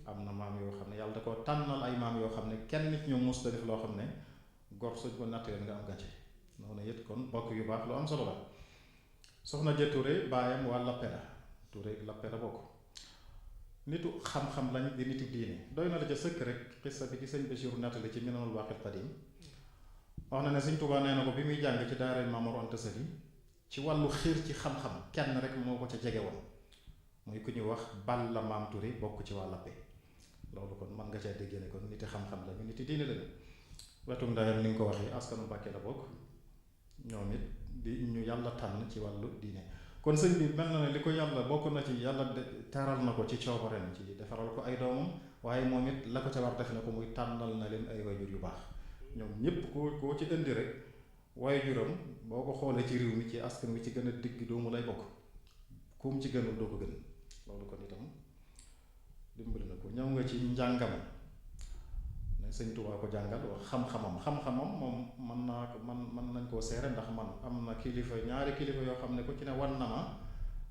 am na maam yoo xam ne yàlla da ko tànnal ay maam yoo xam ne kenn nit ñoom mos def loo xam ne gor suñ ko nattee nga am gàcce noonu it kon bokk yu baax lu am solo la soxna ja Touré baayam waa Lappe la Touré Lappe la bokk nitu xam-xam lañ di nitu diine doy na la ca sëkk rek xissa bi di sëñ Basiiru nettali ci Minanul Baaqil Qadiim wax na ne sëñ Tuubaa nee na ko bi muy jàng ci daara Maam Mor Anta Sali ci wàllu xiir ci xam-xam kenn rek moo ko ca jege woon muy ku ñuy wax Balla Maam Touré bokk ci waa Lappe loolu kon mën nga caa déggee ne kon niti xam-xam lañu niti diine lañu wetu ndayam ni nga ko waxee askanu Mbàkke la bokk ñoom it di ñu yàlla tànn ci wàllu diine kon sëñ bi mel na ne li ko yàlla bokk na ci yàlla teral na ko ci coobareem ci defaral ko ay doomam waaye moom it la ko ca war def na ko muy tànnal na leen ay wayjur yu baax ñoom ñépp koo ci indi rek wayjuram boo ko xoolee ci réew mi ci askan wi ci gën a digg doomu lay bokk kum ci gënul doo ko gën loolu kon itam dimbali na ko ñëw nga ci njàngam ne sëñ Tuubaa ko jàngal wax xam-xamam moom mën nañ koo seere ndax man am na kilifa ñaari kilifa yoo xam ne ku ci ne wan na ma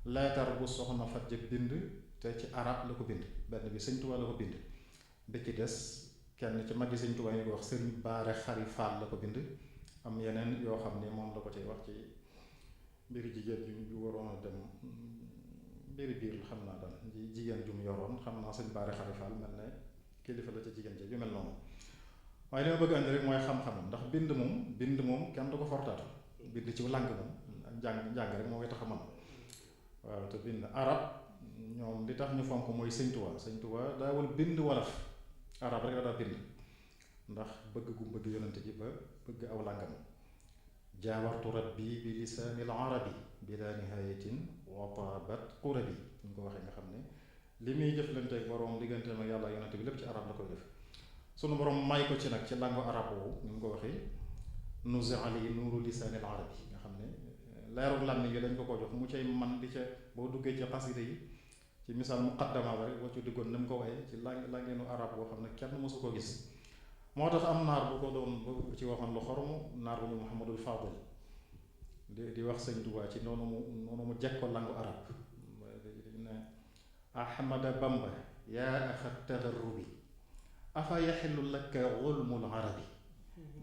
leetar bu soxna Fat Jëg bind te ci arab la ko bind benn bi sëñ Tuubaa la ko bind bi ci des kenn ci magi sëñ Tuubaa yi ko wax sëriñ Baare Xari Faal la ko bind am yeneen yoo xam ne moom la ko ci wax ci mbiri jigéen ju waroon a dem mbiri biir la xam naa daal jigéen ju mu yoroon xam naa sëñ Baare Xari Faal mel ne kilifa la ca jigéen ca yu mel noonu waaye li ma bëgg andi rek mooy xam-xamam ndax bind moom kenn du ko fortaatu bind ci làng moom njàng rek moo koy tax a mën waaw te bind arab ñoom li tax ñu fonk mooy sëñ Tuubaa daawul bind wolof arab rek la daa bind ndax bëgg gu bëgg yonent ji ba bëgg aw làngam jaawartu rabbi bi lisaanil arabi bila nihayatin wa taabat qurabi ñu ko waxee nga xam ne li muy jëflanteeg borom digganteem ak yàlla yonent bi lépp ci arab la koy def sunu borom may ko ci nag ci langue arab woowu ñu ko waxee nuzi ali nuuru lisaanil arabi nga xam ne leeru làmmiñ yi dañ ko jox mu cay man di ca boo duggee ci xasida yi ci misaal muqaddama ba rek boo ci duggoon ni mu ko waxee ci langeenu arab boo xam ne kenn mosu koo gis moo tax am naar bu ko doon bu ci waxoon lu xoromu naar bu ñu Muhammadul Fadil di wax sëñ Tuubaa ci noonu mu jekko langue arab ne Ahmada Bamba yaa axa tagarrubi afa yaxillu laka ulmul arabi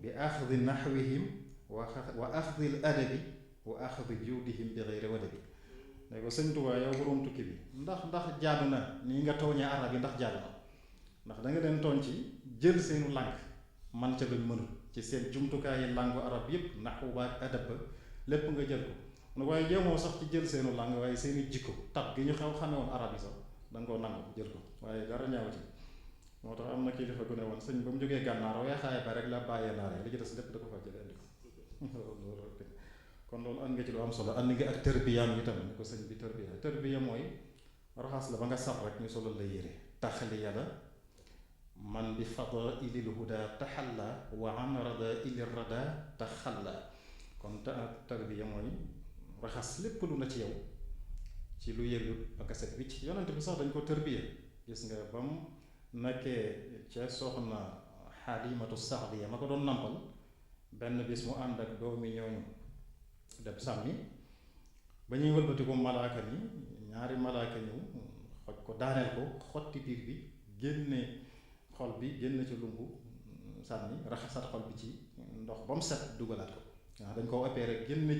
bi axdi naxwihim wa axdi l adabi wa axdi juudihim bi xeyri wadabi ne ko sëñ Tuubaa yow boroom tukki bi ndax jaadu na nii nga tooñee arab yi ndax jaadu na ndax da nga leen tooñ ci jël seenu lànk man ca luñ mënul ci seen jumtukaay yi làngu arab yépp naxwu ba ak adab ba lépp nga jël ko waaye jéemoo sax ci jël seenu làng waaye seeni jikko tab gi ñu xamee woon arab yi sax da nga koo nangu jël ko waaye dara ñaaw ci moo tax am na kilifa gu ne woon sëñ ba mu jógee gànnaar weexaay ba rek la bàyyee naare li ci des lépp da ko fa jële indi ko kon loolu and nga ci lu am solo and nga ak tërbiyaam yi tamit ni ko sëñ bi tërbiya mooy raxas la ba nga sax rek ñu solal la yére taxliya la man bi fadailil huda taxalla wa an radaili rada taxalla kon tarbiya mooy raxas lépp lu na ci yow ci lu yëllu ak set wicc yonent bi sax dañ ko tarbiya gis nga ba mu nekkee ca soxna Xaalimatu Saadiya ma ko doon nampal benn bis mu ànd ak doomi ñooñu dem sàmmi ba ñuy wëlbati ko malaaka ni ñaari malaaka ñëw xoj ko daaneel ko xotti biir bi génne xol bi génn ci lumbu sànni raxasat xol bi ci ndox ba mu set dugalaat ko waaw dañ koo opéré génne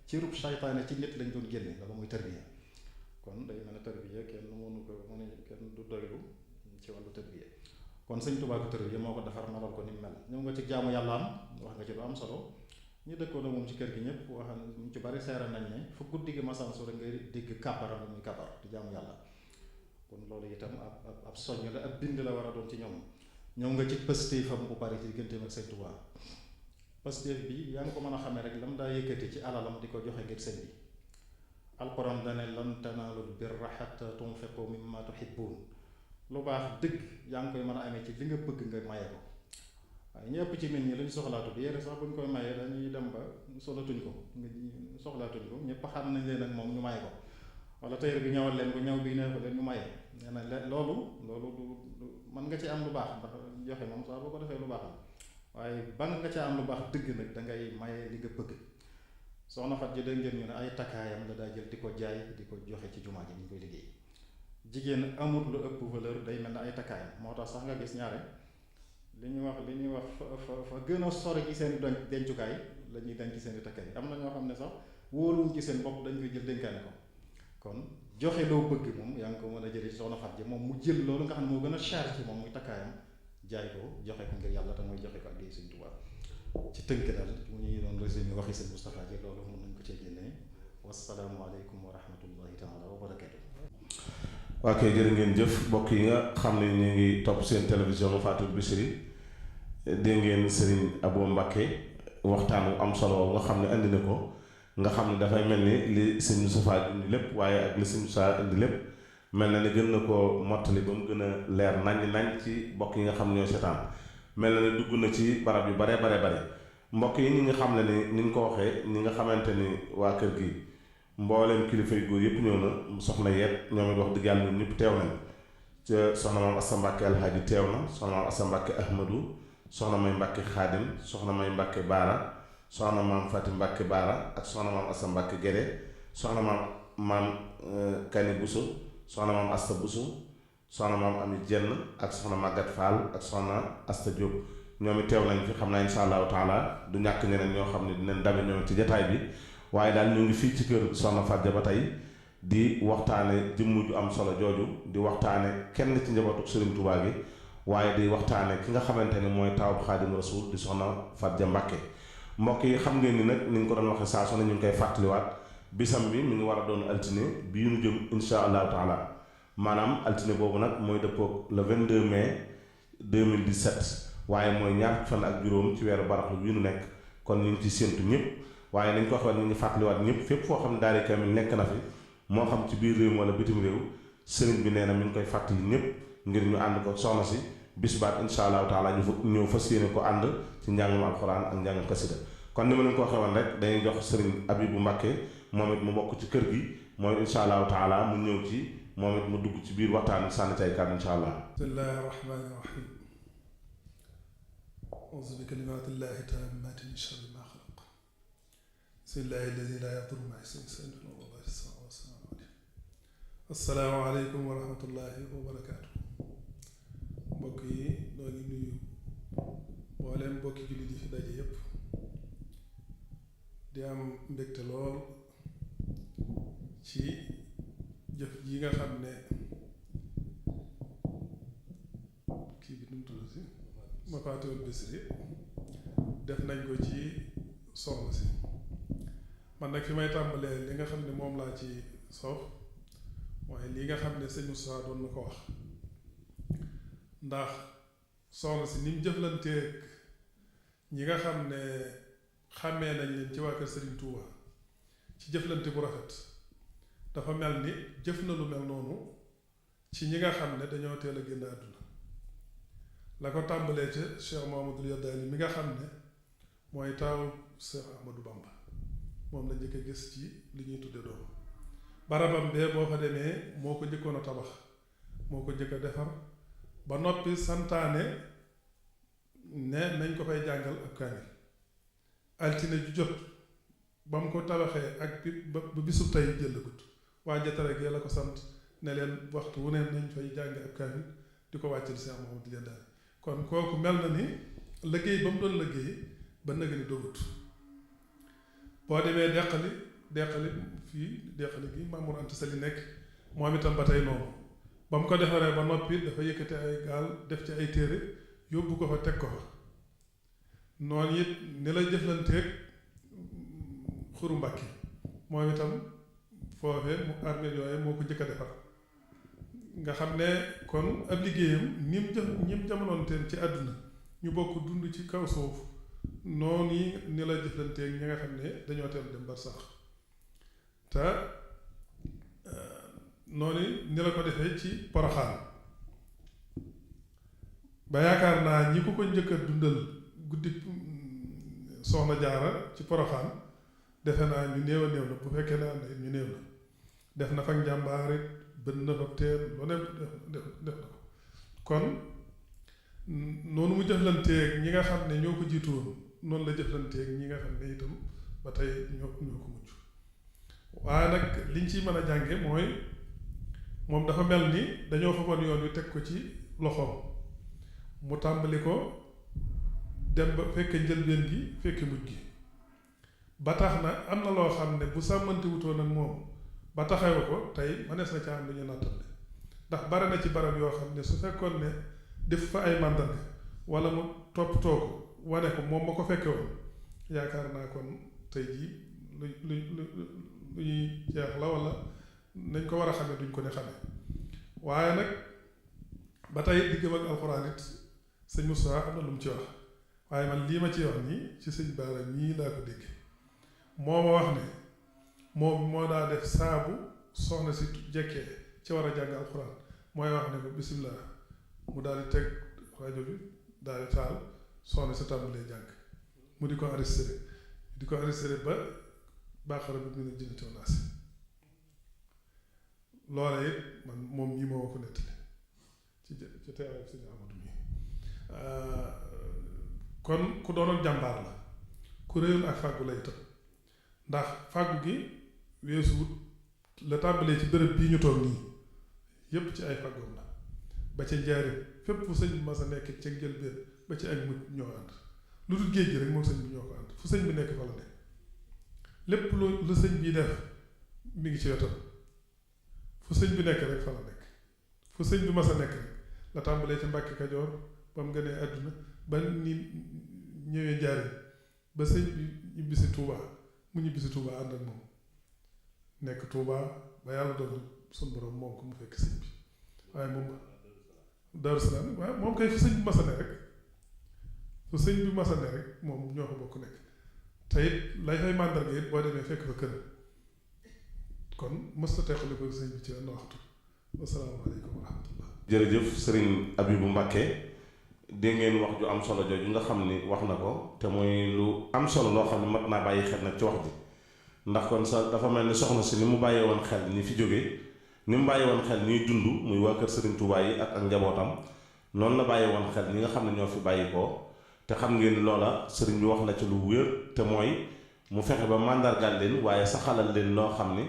cërub saytaane ci nit lañ doon génne loolu muy tarbiya kon day mel ne tarbiya kenn mënu ko kenn du doylu ci wàllu tarbiya kon sëñ Tuubaa ko tarbiya moo ko defar melal ko ni mu mel ñëw nga ci jaamu yàlla am wax nga ci lu am solo ñu dëkkoon ak moom ci kër gi ñëpp wax ñu ci bari seere nañ ne fu guddi gi masaan su rek ngay dégg kàbbaram la muy kàbbar di jaamu yàlla kon loolu itam ab soññ la ab bind la war a doon ci ñoom ñëw nga ci pëstéefam bu bari ci digganteem ak sëñ Tuubaa pëstéef bi yaa ngi ko mën a xamee rek lam daa yëkkati ci alalam di ko joxe ngir sëñ bi alquran dane lan tanaalul birra hatta tunfiqu mimma tuhibbuun lu baax dëgg yaa ngi koy mën a amee ci li nga bëgg nga maye ko waaye ñëpp ci nit ñi lañ soxlaatut yére sax buñ koy mayee dañuy dem ba solatuñ ko nga soxlaatuñ ko ñëpp xam nañ leen ak moom ñu may ko wala tayër bi ñawal leen ko ñaw bi nee ko leen ñu maye nee na loolu du mën nga ci am lu baax ndax joxe moom saa boo ko defee lu baax la waaye ban nga ca am lu baax dëgg nag da ngay maye li nga bëgg. soxna Fat ji dégg ngeen ñu ne ay takkaayam la daa jël di ko jaay di ko joxe ci jumaa ji ñu koy liggéey jigéen amul lu ëpp valeur day mel ne ay takkaayam moo tax sax nga gis ñaare li ñuy wax fa gën a sori ci seen i dencukaay la ñuy denc seen i takkaay am na ñoo xam ne sax wóoluwuñ ci seen bopp dañ koy jël dénkaane ko kon joxe loo bëgg moom yaa ngi ko mën a jëlee ci soxna Fat ji moom mu jël loolu nga xam ne moo gën a cher ci moom muy takkaayam jaay ko joxe ko ngir yàlla te mooy joxe ko ak di Sëñ Tuubaa ci tënk daal mu ñuy doon résumé waxi Sëñ Moustapha ji loolu mën nañ ko cee génnee wasalaamu aleykum wa rahmatullahi taala wa barakatu. waa kay jërë ngeen jëf mbokk yi nga xam ne ñu ngi topp seen télévision Fatul Bichri dégg ngeen Serigne Abo Mbacké waxtaan wu am solo nga xam ne indi na ko nga xam ne dafay mel ni li Sëñ Moustapha indi lépp waaye ak li Sëñ Moustapha indi lépp mel na ni gën na koo mottali ba mu gën a leer nañ ci mbokk yi nga xam ñoo seetaan mel na ne dugg na ci barab yu bare mbokk yi ñi nga xam ne ni ñu ko waxee ñi nga xamante ni waa kër gi mbooleem kilifa yu góor yëpp ñëw na soxna yeet ñoom it wax dëgg yàlla ñun ñëpp teew nañ ca soxna maam Assa Mbàkke Alhaaji teew na soxna maam Assa Mbàkke Ahmadou soxna may Mbàkke Xaadim soxna may Mbàkke Baara soxna maam Fati Mbàkke Baara ak soxna maam Assa Mbàkke Gédé soxna maam Kani Buso soxna maam Asta Buso soxna maam Ami Jenn ak soxna Magat Fall ak soxna Asta Diop ñoom it teew nañ fi xam naa insha allahu taala du ñàkk ñeneen ñoo xam ne dinañ dabe ñoom ci jataay bi waaye daal ñu ngi fii ci kër soxna Fat Ja ba tey di waxtaane jëmm ju am solo jooju di waxtaane kenn ci njabootu Sëriñ Tuubaa gi waaye di waxtaane ki nga xamante ne mooy taawub Xaadim Rasuul di soxna Fat Ja Mbàkke mbokk yi xam ngeen ni nag ni ñu ko doon waxe saa su ne ñu ngi koy fàttaliwaat bisam bi mi ngi war a doon altine bii ñu jëm insha allahu taala maanaam altine boobu nag mooy dëppoog le 22 mai 2017 waaye mooy ñaar fan ak juróom ci weeru baraxlu bii nu nekk kon ñu ngi ci séentu ñëpp waaye nañ ko waxee ñu ngi fàttaliwaat ñëpp fépp foo xam ne daari kamil nekk na fi moo xam ci biir réew mi wala bitim réew sëriñ bi nee na mi ngi koy fàttali ñëpp ngir ñu ànd ko soxna si bis baat insha allahu taala ñu ñëw fas yéene ko ànd ci njàngum alxuraan ak njàngum kasida kon ni ma leen ko waxee woon rek dañuy jox sëriñ Abibu Mbàkke moom it mu bokk ci kër gi mooy insha allahu taala mu ñëw ci moom it mu dugg ci biir waxtaan sànni ci ay kàddu insha allah. bismillahi rahmaani rahim. auzu bi kalimaatillahi taammaati min sharri maa xalaq. bismillahi alladi laa yadurru ma'a ismihi shay'un fil ardi wa laa fis samaa'i. assalaamu aleykum wa rahmatullahi wa barakaatu. mbokk yi noo ngi nuyu mbooleem mbokki jullit yi fi daje yépp di am mbégte lool ci jëf ji nga xam ne kii bi nu mu tudd si Mafaatihul Bichri def nañ ko ci soxna si man nag fi may tàmbalee li nga xam ne moom laa ci soof waaye li nga xam ne sëñ Moussa doon na ko wax ndax soxna si ni mu jëflanteeg ñi nga xam ne xàmmee nañ leen ci waa kër Serigne Touba ci jëflante bu rafet dafa mel ni jëf na lu mel noonu ci ñi nga xam ne dañoo teel a génn àdduna la ko tàmbalee ca Cheikh Mahamadul Yaddaali mi nga xam ne mooy taaw Cheikh Ahmadou Bamba moom la njëkk a gis ci li ñuy tudde doom barabam bee boo fa demee moo ko njëkkoon a tabax moo ko njëkk a defar ba noppi santaane ne nañ ko fay jàngal ab kaamil altine ju jot ba mu ko tabaxee ak ba bisub tey jëllagut waa jatara gee la ko sant ne leen waxtu wu ne nañ fay jàng ab kaamil di ko wàccal Cheikh Mouhamadou Yaddaali kon kooku mel na ni liggéey ba mu doon liggéey ba nëg ni dogut boo demee deqali fii deqali gi Mamour Anta Sali nekk moom itam ba tey noonu ba mu ko defaree ba noppi dafa yëkkate ay gaal def ci ay téere yóbbu ko fa teg ko fa noonu it ni la jëflanteeg Xuru Mbàkke moom itam foofee mu armée yooyu moo ko njëkk a defar nga xam ne kon ab liggéeyam ni mu jamonoonteen ci àdduna ñu bokk dund ci kaw suuf noonu yi ni la jëflanteeg ñi nga xam ne dañoo teel dem bar sax te noonu ni la ko defee ci Poroxaan ba yaakaar naa ñi ko njëkk a dundal guddi soxna jaara ci Poroxaan defe naa ñu néew a néew la bu fekkee ne am na it ñu néew la def na fa njàmbaar it bën na fa teen lu ne def na ko kon noonu mu jëflanteeg ñi nga xam ne ñoo ko jiitu woon noonu la jëflanteeg ñi nga xam ne itam ba tey ñoo ko mujj waaye nag liñ ciy mën a jànge mooy moom dafa mel ni dañoo faboon yoon wi teg ko ci loxoom mu tàmbali ko dem ba fekke njëlbeen gi fekke mujj gi ba tax na am na loo xam ne bu sàmmante wutoon ak moom ba taxawe ko tey mënees na ca am lu ñu nattale ndax bare na ci barab yoo xam ne su fekkoon ne def fa ay màndarga wala mu toppatoo ko wane ko moom ma ko fekke woon yaakaar naa kon tey jii lu ñuy jeex la wala nañ ko war a xame duñ ko ne xame waaye nag ba tey diggam ak alxuraan it sëñ Moussa am na lu mu ci wax waaye man lii ma ci wax nii ci sëñ Baara ñii laa ko dégg moo ma wax ne moom moo daa def saabu soxna si jekkee ci war a jàng alxuraan mooy wax ne ko bisimilah mu daal di teg rajo bi daal di taal soxna si tàmbalee jàng mu di ko enregistré ba baaxara bi mu ne jënd teew naa si loola it man moom ñi moo ko nettali ci teewaay bi sëñ Amadou mi kon ku doonoon jàmbaar la ku réyoon ak fàggu la itam ndax fàggu gi weesuwut la tàmbalee ci bërëb bii ñu toog nii yépp ci ay fàggoom la ba ca njaareem fépp fu sëñ bi mas a nekk ca njëlbéen ba ci ak mujj ñoo ànd lu dul géej gi rek moom sëñ bi ñoo ko ànd fu sëñ bi nekk fa la nekk lépp lu sëñ bi def mi ngi ci wetam fu sëñ bi nekk rek fa la nekk fu sëñ bi mas a nekk rek la tàmbalee ci Mbàkke Kajoor ba mu gënee àdduna ba ni ñëwee njaareem ba sëñ bi ñibbisi Tuubaa mu ñibbisi Tuubaa ànd ak moom nekk Tuubaa ba yàlla dogal suñu borom moom ko mu fekk sëñ bi waaye moom Daaru Salaam waaye moom kay fu sëñ bi mas a ne rek fu sëñ bi mas a ne rek moom ñoo ko bokk nekk te it lay fay màndarga it boo demee fekk fa kër kon mës ta teqali ko sëñ bi ci wenn waxtu wasalaamaaleykum wa rahmatullah jërëjëf sëriñ Abibu Mbàkke dégg ngeen wax ju am solo jooju nga xam ni wax na ko te muy lu am solo loo xam ne mat naa bàyyi xel nag ci wax ji ndax kon sa dafa mel ni soxna si ni mu bàyyee woon xel ñi fi jógee ni mu bàyyee woon xel ñuy dund muy waa kër sëriñ Touba yi ak njabootam noonu la bàyyee woon xel ñi nga xam ne ñoo fi bàyyi ko te xam ngeen loola sëriñ bi wax na ci lu wér te mooy mu fexe ba màndargal leen waaye saxalal leen loo xam ni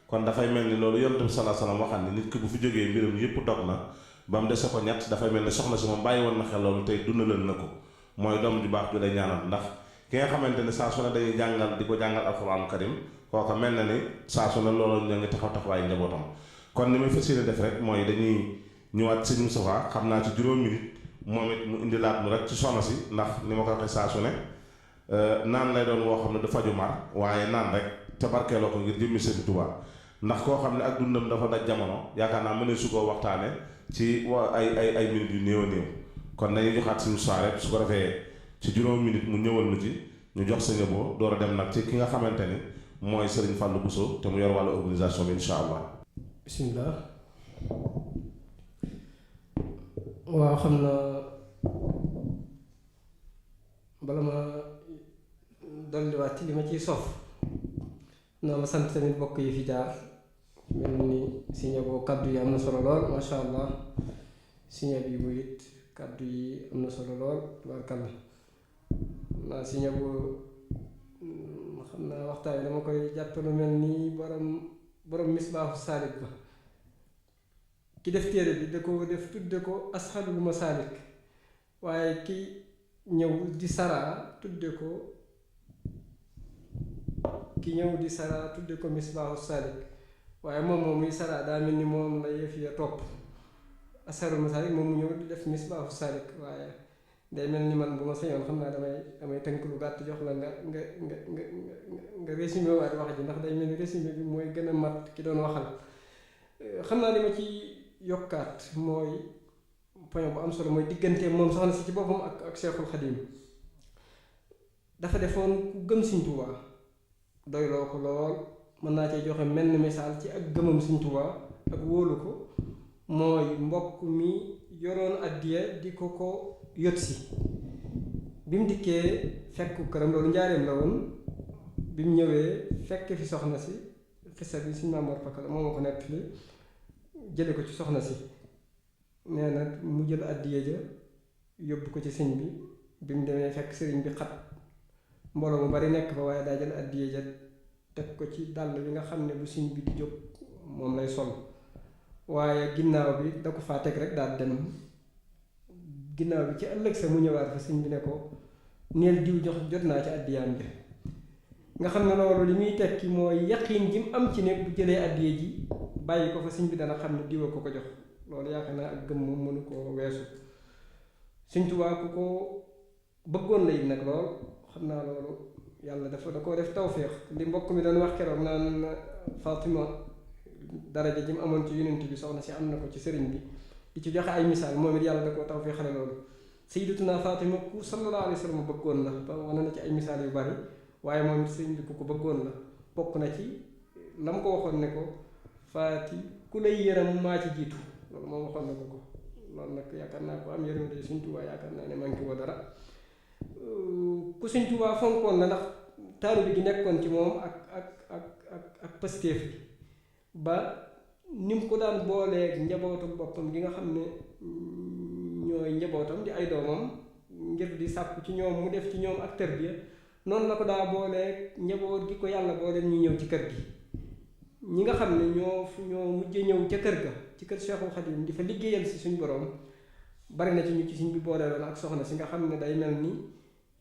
kon dafay mel ni loolu yonent bi sallallahu alayhi wasallam waxal ni nit ki bu fi jógee mbiram yépp dog na ba mu dese ko ñett dafay mel ni soxna si moom bàyyi woon na xel loolu tey dundalal na ko mooy doom ju baax ju lay ñaanal ndax ki nga xamante ne saa su ne dañuy jàngal di ko jàngal alxuraanu karim kooka mel na ni saa su ne loolu ñoo ngi taxaw taxawaayu njabootam kon ni muy fas yéene def rek mooy dañuy ñëwaat sëñ Moustapha xam naa ci juróom minute moom it mu indilaat mu rek ci soxna si ndax ni ma ko waxee saa su ne naan lay doon woo xam ne du faju mar waaye naan rek te barkeeloo ko ngir jëmmi sëñ Tuubaa ndax koo xam ne ak dundam dafa daj jamono yaakaar naa mënee su koo waxtaane ci ay minutes yu néew a néew kon dañuy joxaat suñu soirée su ko defee ci juróom minute mu ñëwal nu ci ñu jox sa ñëboo door a dem nag ci ki nga xamante ni mooy Serigne Fallou Bousso te mu yor wàllu organisation bi insha allah. bismillah waaw xam na bala ma dolliwaat ci li ma ciy sof naa ma sant tamit bokk yi fi jaar mel ni siñe boo kàddu yi am na solo lool masha allah siñe bi bu it kàddu yi am na solo lool tubaarkalla naa siñe bu xam naa waxtaan dama koy jàppe lu mel ni borom misbaaxu saalik ba ki def téere bi da ko def tudde ko asxalul masaalik waaye ki ñëw di saraa tudde ko misbaaxu saalik waaye moom muy saraa daa mel ni moom la yëf ya topp asxalul masaalik moom mu ñëw di def misbaaxu saalik waaye day mel ni man bu ma sañoon xam naa damay tënk lu gàtt jox la nga résumé waat wax ji ndax day mel ni résumé bi mooy gën a mat ki doon waxal xam naa li ma ci yokkaat mooy point bu am solo mooy diggante moom soxna si ci boppam ak Seexul Xadiim dafa defoon ku gëm Sëñ Tuubaa doyloo ko lool mën naa cee joxe mel ni misaal ci ak gëmam Sëñ Tuubaa ak wóolu ko mooy mbokk mi yoroon addiya di ko yot si bi mu dikkee fekku këram loolu njaareem la woon bi mu ñëwee fekk fi soxna si xisa bi suñu Maam Mor Pakala moo ma ko nettali jële ko ci soxna si nee na mu jël àddiya ja yóbbu ko ci sëñ bi mu demee fekk sëriñ bi xat mbooloo mu bari nekk fa waaye daa jël àddiya ja teg ko ci dàll bi nga xam ne bu sëñ bi di jóg moom lay sol waaye ginnaaw bi da ko faa teg rek daal dem ginnaaw bi ci ëllëg sa mu ñëwaat fa sëñ bi ne ko neel diw jot naa ci àddiyaam ja nga xam ne loolu li muy tekki mooy yaqiin ji mu am ci ne bu jëlee àddiya ji bàyyi ko fa sëñ bi dana xam ne diwa ko jox loolu yaakaar naa ak gëm moom mënu koo weesu Sëñ Tuubaa ku ko bëggoon la it nag lool xam naa loolu yàlla da koo def tawféex li mbokk mi doon wax keroog naan Fatima daraja ji mu amoon ci yonent bi soxna si am na ko ci sëriñ bi di ci joxe ay misaal moom it yàlla da koo tawféexale loolu Sayyidatuna Fatima ku sallallahu alayhi wa sallam bëggoon la ba wane na ci ay misaal yu bari waaye moom sëriñ bi ku ko bëggoon la bokk na ci la mu ko waxoon ne ko Faati ku lay yëram maa ci jiitu loolu moom waxoon na ko loolu nag yaakaar naa ko am yërëm de Sëñ Tuubaa yaakaar naa ne manqué woo dara ku Sëñ Tuubaa fonkoon la ndax taalibe gi nekkoon ci moom ak pastéef bi ba ni mu ko daan booleeg njabootu boppam gi nga xam ne ñooy njabootam di ay doomam ngir di sàkku ci ñoom mu def ci ñoom ak tarbiya noonu la ko daa booleeg njaboot gi ko yàlla boole ñu ñëw ci kër gi ñi nga xam ne ñoo mujjee ñëw ca kër ga ci kër Cheikhul Khadim di fa liggéeyal si suñ borom bari na ci ñu ci suñ bi booleeloon ak soxna si nga xam ne day mel ni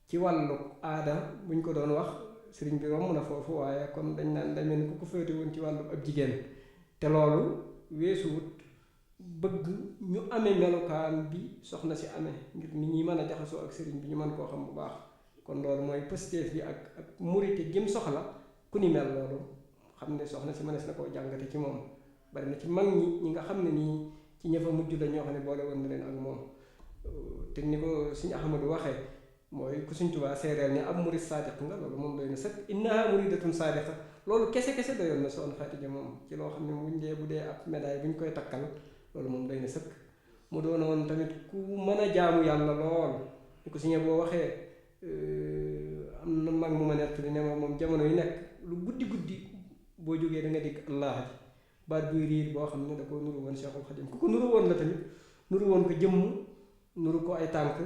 ci wàllu aada buñ ko doon wax sëriñ bi romb na foofu waaye kon dañ naan day mel ni ku ko féete woon ci wàllu ab jigéen te loolu weesuwut bëgg ñu amee melokaan bi soxna si amee ngir nit ñi mën a jaxasoo ak sëriñ bi ñu mën koo xam bu baax kon loolu mooy pësteef bi ak murite gim soxla ku ni mel loolu xam ne soxna si mënees na koo jàngate ci moom bari na ci mag ñi nga xam ne nii ci ña fa mujj la ñoo xam ne boole woon na leen ak moom te ni ko Sëñ Ahmadu waxee mooy ku Sëñ Tuubaa seereel ni ab murid saadiq nga loolu moom doy na sëkk innaha muridatun saadiqa loolu kese doyoon na soxna Xadija moom ci loo xam ne bu dee ab médaille bu ñu koy takkal loolu moom doy na sëkk mu doonoon tamit ku mën a jaamu yàlla lool ni ko Sëñ boo waxee am na mag mu ma nett li ne ma moom jamono yu nekk lu guddi boo jógee da nga dégg allah ji baat buy riir boo xam ne da ko nuru woon Cheikhul Khadim ku ko nuru woon la tamit nuru woon ko jëmm nuru ko ay tànk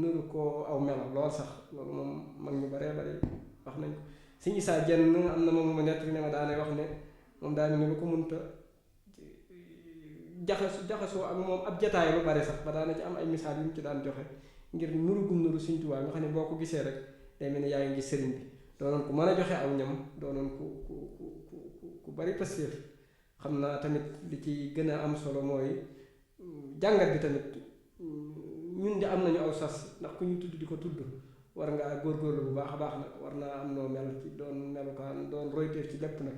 nuru ko aw melo lool sax loolu moom mag ñu baree bari wax nañ ko Sëñ Isaa Jenn am na moom ma nett ne ma daanay wax ne moom daa ne lu ko munta jaxasoo ak moom ab jataay lu bari sax ba daana ci am ay misaal yu mu ci daan joxe ngir nuru gum nuru Sëñ Tuubaa nga xam ne boo ko gisee rek day mel ne yaa ngi gis sëriñ bi doonoon ku mën a joxe aw ñam doonoon ku bari pastéef xam naa tamit li ci gën a am solo mooy jàngat bi tamit ñun di am nañu aw sas ndax ku ñu tudd di ko tudd war ngaa góorgóorlu bu baax a baax nag war naa am noo mel ci doon melukaan doon royteef ci lépp nag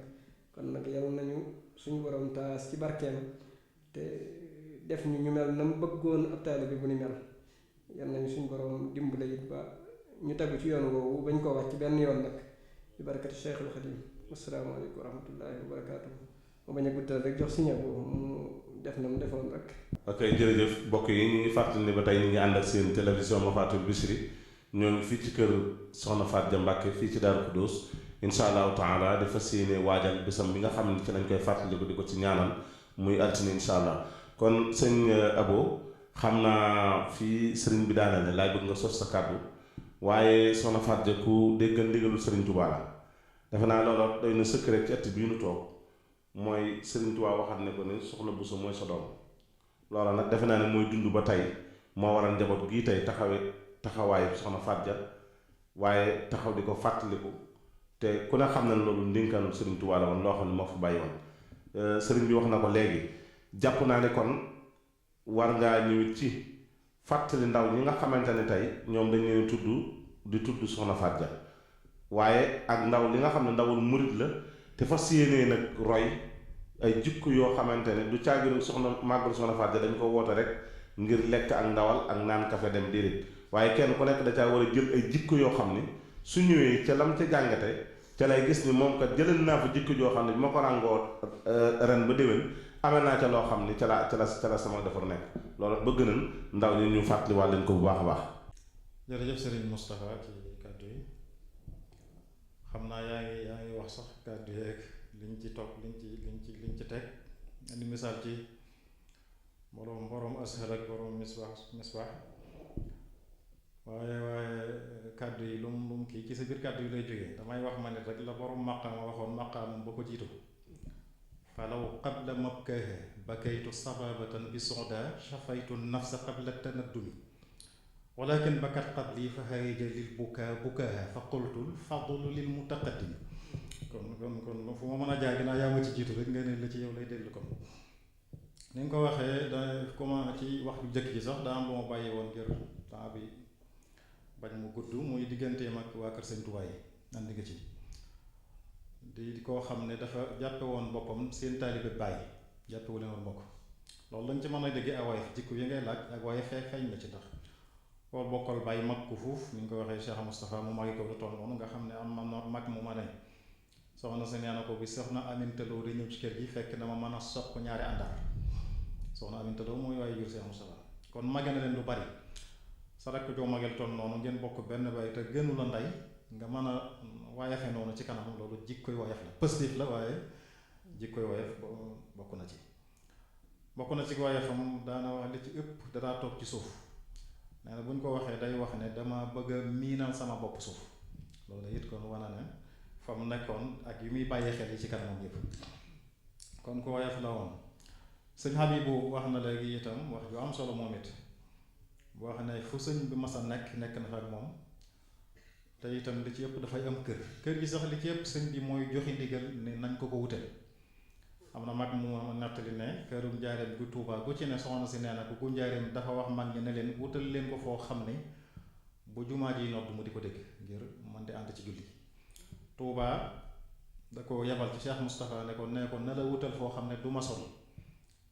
kon nag yal nañu suñu borom taas ci barkeem te def ñu mel na mu bëggoon ab taalibe bi bu ni mel yal nañu suñu borom dimbale it ba ñu tegu ci yoon woowu bañ koo wàcc benn yoon nag bi barakati Cheikhul Khadim asalaamaaleykum wa rahmatullahi wa barakaatu ma bañ a guddal rek jox siña bu mu def na mu defoon rek. ok jërëjëf mbokk yi ñu ngi fàttali ne ba tey ñu ngi ànd ak seen télévision Mafaatihul Bichri ñoo ngi fii ci kër Soxna Faat Ja Mbàkke fii ci Daaru Xudoos incha allahu taala di fas yéene waajal bisam bi nga xam ne ci lañ koy fàttaliku di ko ci ñaanal muy altine incha allah kon sëñ Abo xam naa fii sëriñ bi daanale laay bëgg nga sos sa kàddu waaye Soxna Faat Ja ku déggal ndigalul sëriñ Tuubaa la defe naa loolu doy na sëkk rek ci ëtt bii nu toog mooy sëriñ Tuubaa waxat ne ko ni soxna Buso mooy sa doom loola nag defe naa ne mooy dund ba tey moo waral njaboot gii tey taxawaayu soxna Faat Ja waaye taxaw di ko fàttaliku te ku ne xam na ne loolu ndénkaanul sëriñ Tuubaa la woon loo xam ne moo fa bàyyi woon sëriñ bi wax na ko léegi jàpp naa ne kon war ngaa ñëwit ci fàttali ndaw ñi nga xamante ne tey ñoom dañ leen tudd soxna Faat Ja waaye ak ndaw li nga xam ne ndawul murit la te fas yéenee nag roy ay jikko yoo xamante ne du caaginu soxna màggal soxna Faat Ja dañ ko woote rek ngir lekk ak ndawal ak naan kafe dem déedéet waaye kenn ku nekk da caa war a jël ay jikko yoo xam ni su ñëwee ca lam ca jàngate ca lay gis ni moom kat jëlal naa fa jikko joo xam ne bi ma ko ràngoo ren ba déwén amee naa ca loo xam ni ca la sama defar nekk loolu bëgg nañ ndaw ñi ñu fàttaliwaat leen ko bu baax a baax. jërëjëf Serigne Moustapha ci kàddu yi xam naa yaa ngi wax sax kàddu yeeg liñ ci topp liñ ci teg indi misaal ci borom ashal ak borom misbaax waaye kàddu yi lu mu kii ci sa biir kàddu yi lay jógee damay wax ma nit rek la borom maqaama waxoon maqaamam ba ko jiitu falaw qabla mabkaaha bakaytu sababatan bi soda shafaytu nafsa qabla tanaddumi walakin bakat qabli fa hayja lil bukaaha fa qultul fadlu lil mutaqaddim kon fu ma mën a jaar ginnaaw yaa ma ci jiitu rek nga ne la ci yow lay dellu kon ni nga ko waxee da comment ci wax bu jëkk ji sax daa am lu ma bàyyi woon ngir temps bi bañ mu gudd muy digganteem ak waa kër Sëñ Tuubaa yi andi nga ci di koo xam ne dafa jàppe woon boppam seen taalibe bàyyi jàppewu leen woon bokk loolu lañ ci mën a déggee ak waaye jikko yi ngay laaj ak waaye feeñ na ci tax koo bokkal bàyyi mag ku fuuf ni nga ko waxee Cheikh Moustapha mu magi ko lu toll noonu nga xam ne am na mag mu ma ne soxna si nee na ko bi soxna Amintaloo di ñëw ci kër gi fekk na ma mën a sopp ñaari àndaar soxna Amintaloo mooy waaye jur Cheikh Moustapha kon mage na leen lu bari sa rekk joo magel toll noonu ngeen bokk benn baay te gënu la ndey nga mën a waayafe noonu ci kanam loolu jikkoy waayaf la positif la waaye jikkoy waayaf bokk na ci waayafam daana wax li ci ëpp danaa toog ci suuf nee na bu ñu ko waxee day wax ne dama bëgg a miinal sama bopp suuf loolu it kon wana ne fa mu nekkoon ak yu muy bàyyee xel yi ci kanamam yëpp kon ko waayaf la woon sëñ Habibu wax na léegi itam wax ju am solo moom it boo xam ne fu sëñ bi mas a nekk na fa ak moom te itam li ci yëpp dafay am kër gi sax li ci yëpp sëñ bi mooy joxe ndigal ne nañ ko wutal am na mag mu nettali ne kërum njaareem gu Tuubaa gu ci ne soxna si nee na ko gu njaareem dafa wax mag ñi ne leen wutal leen ko foo xam ne bu jumaa ji nodd mu di ko dégg ngir mën di ànd ci julli Tuubaa da ko yebal ci Cheikh Moustapha ne ko na la wutal foo xam ne du ma sori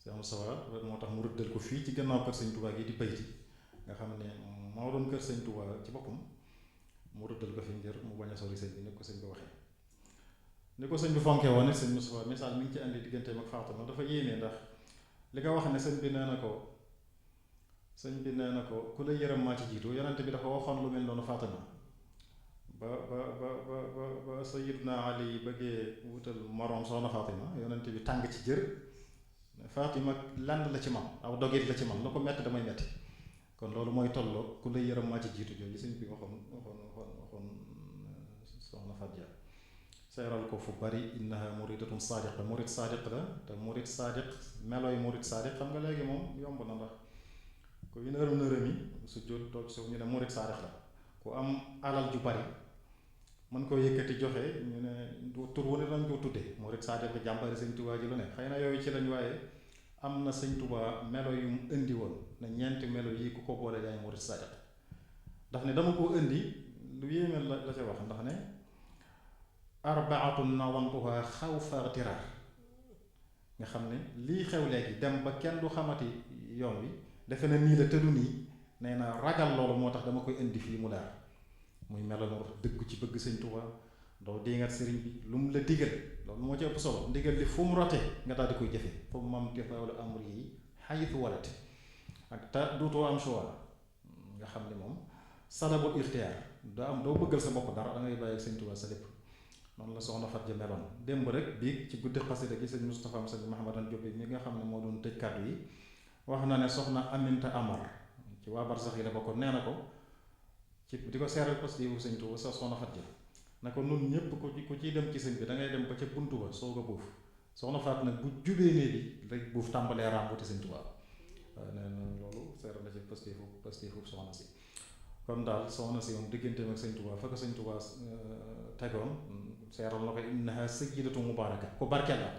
Cheikh Moustapha moo tax mu rëddal ko fii ci gannaaw kër sëñ Tuubaa gi di bayti nga xam ne moo doon kër sëñ Tuubaa ci boppam mu rëddal ko fi ngir mu bañ a sori sëñ bi ni ko sëñ bi waxee ni ko sëñ bi fonkee woon it sëñ Moustapha misaal mi ngi ci andi digganteem ak Fatima dafa yéeme ndax li nga wax ne sëñ bi nee na ko ku la yërëm maa ci jiitu yonent bi dafa waxoon lu mel noonu Fatima ba Sayyidna Ali bëggee wutal moroom soxna Fatima yonent bi tàng ci jër Fatima land la ci man aw dogit la ci man lu ko metti damay metti kon loolu mooy tolloo ku la yërëm maa ci jiitu jooju sëñ bi waxoon soxna Fatia seeral ko fu bari innaha muridatun saadiqa murid saadiq la te murid saadiq melooy murid saadiq xam nga léegi moom yomb na ndax ku yu nërëm yi su jot toog suuf ñu ne murid saadiq la ku am alal ju bari mën koo yëkkati joxe ñu ne tur wu ne lañ ko tuddee murid saadiq jàmbari sëñ Tuubaa ji lu ne xëy na yooyu ci lañ waaye am na sëñ Tuubaa melo yu mu indi woon ne ñeenti melo yi ku ko boole yaay murid saadiq ndax ne dama koo indi lu yéeme la ca wax ndax ne arbaatun nawantuha xawfa tiraar nga xam ne lii xew léegi dem ba kenn du xamati yoon wi defe na nii la tëdu nii nee na ragal loolu moo tax dama koy indi fii mu leer muy melal dëggu ci bëgg sëñ Tuubaa doo diingat sëriñ bi lu mu la digal loolu moo ci ëpp solo ndigal li fu mu rotee nga daal di koy jëfe fu mu mam tifaawlu amri yi xayitu warat ak te duutoo am choix nga xam ne moom salabul ixtiyaar doo bëggal sa bopp dara da ngay bàyyi sëñ Tuubaa sa lépp noonu la soxna Fatia meloon démb rek bii ci guddi xasida gi sëñ Moustapha am sëñ Mahamadan Diop mi nga xam ne moo doon tëj kàddu yi wax na ne soxna Aminta Amar ci waa barsax yi la bokkoon nee na ko ci di ko seeral poste yi sëñ Tuubaa sa soxna Fatia na ko nun ñëpp ku ciy dem ci sëñ bi da ngay dem ba ca buntu ba soog a buuf soxna Faat nag bu jubee nee bi rek buuf tàmbalee ràmbuti sëñ Tuubaa waaye nee na loolu seeral na ci poste yi soxna si kon daal soxna si moom digganteem ak sëñ Tuubaa fa ko sëñ Tuubaa tegoon seeral na ko innaha sayyidatu mubaaraka ku barke la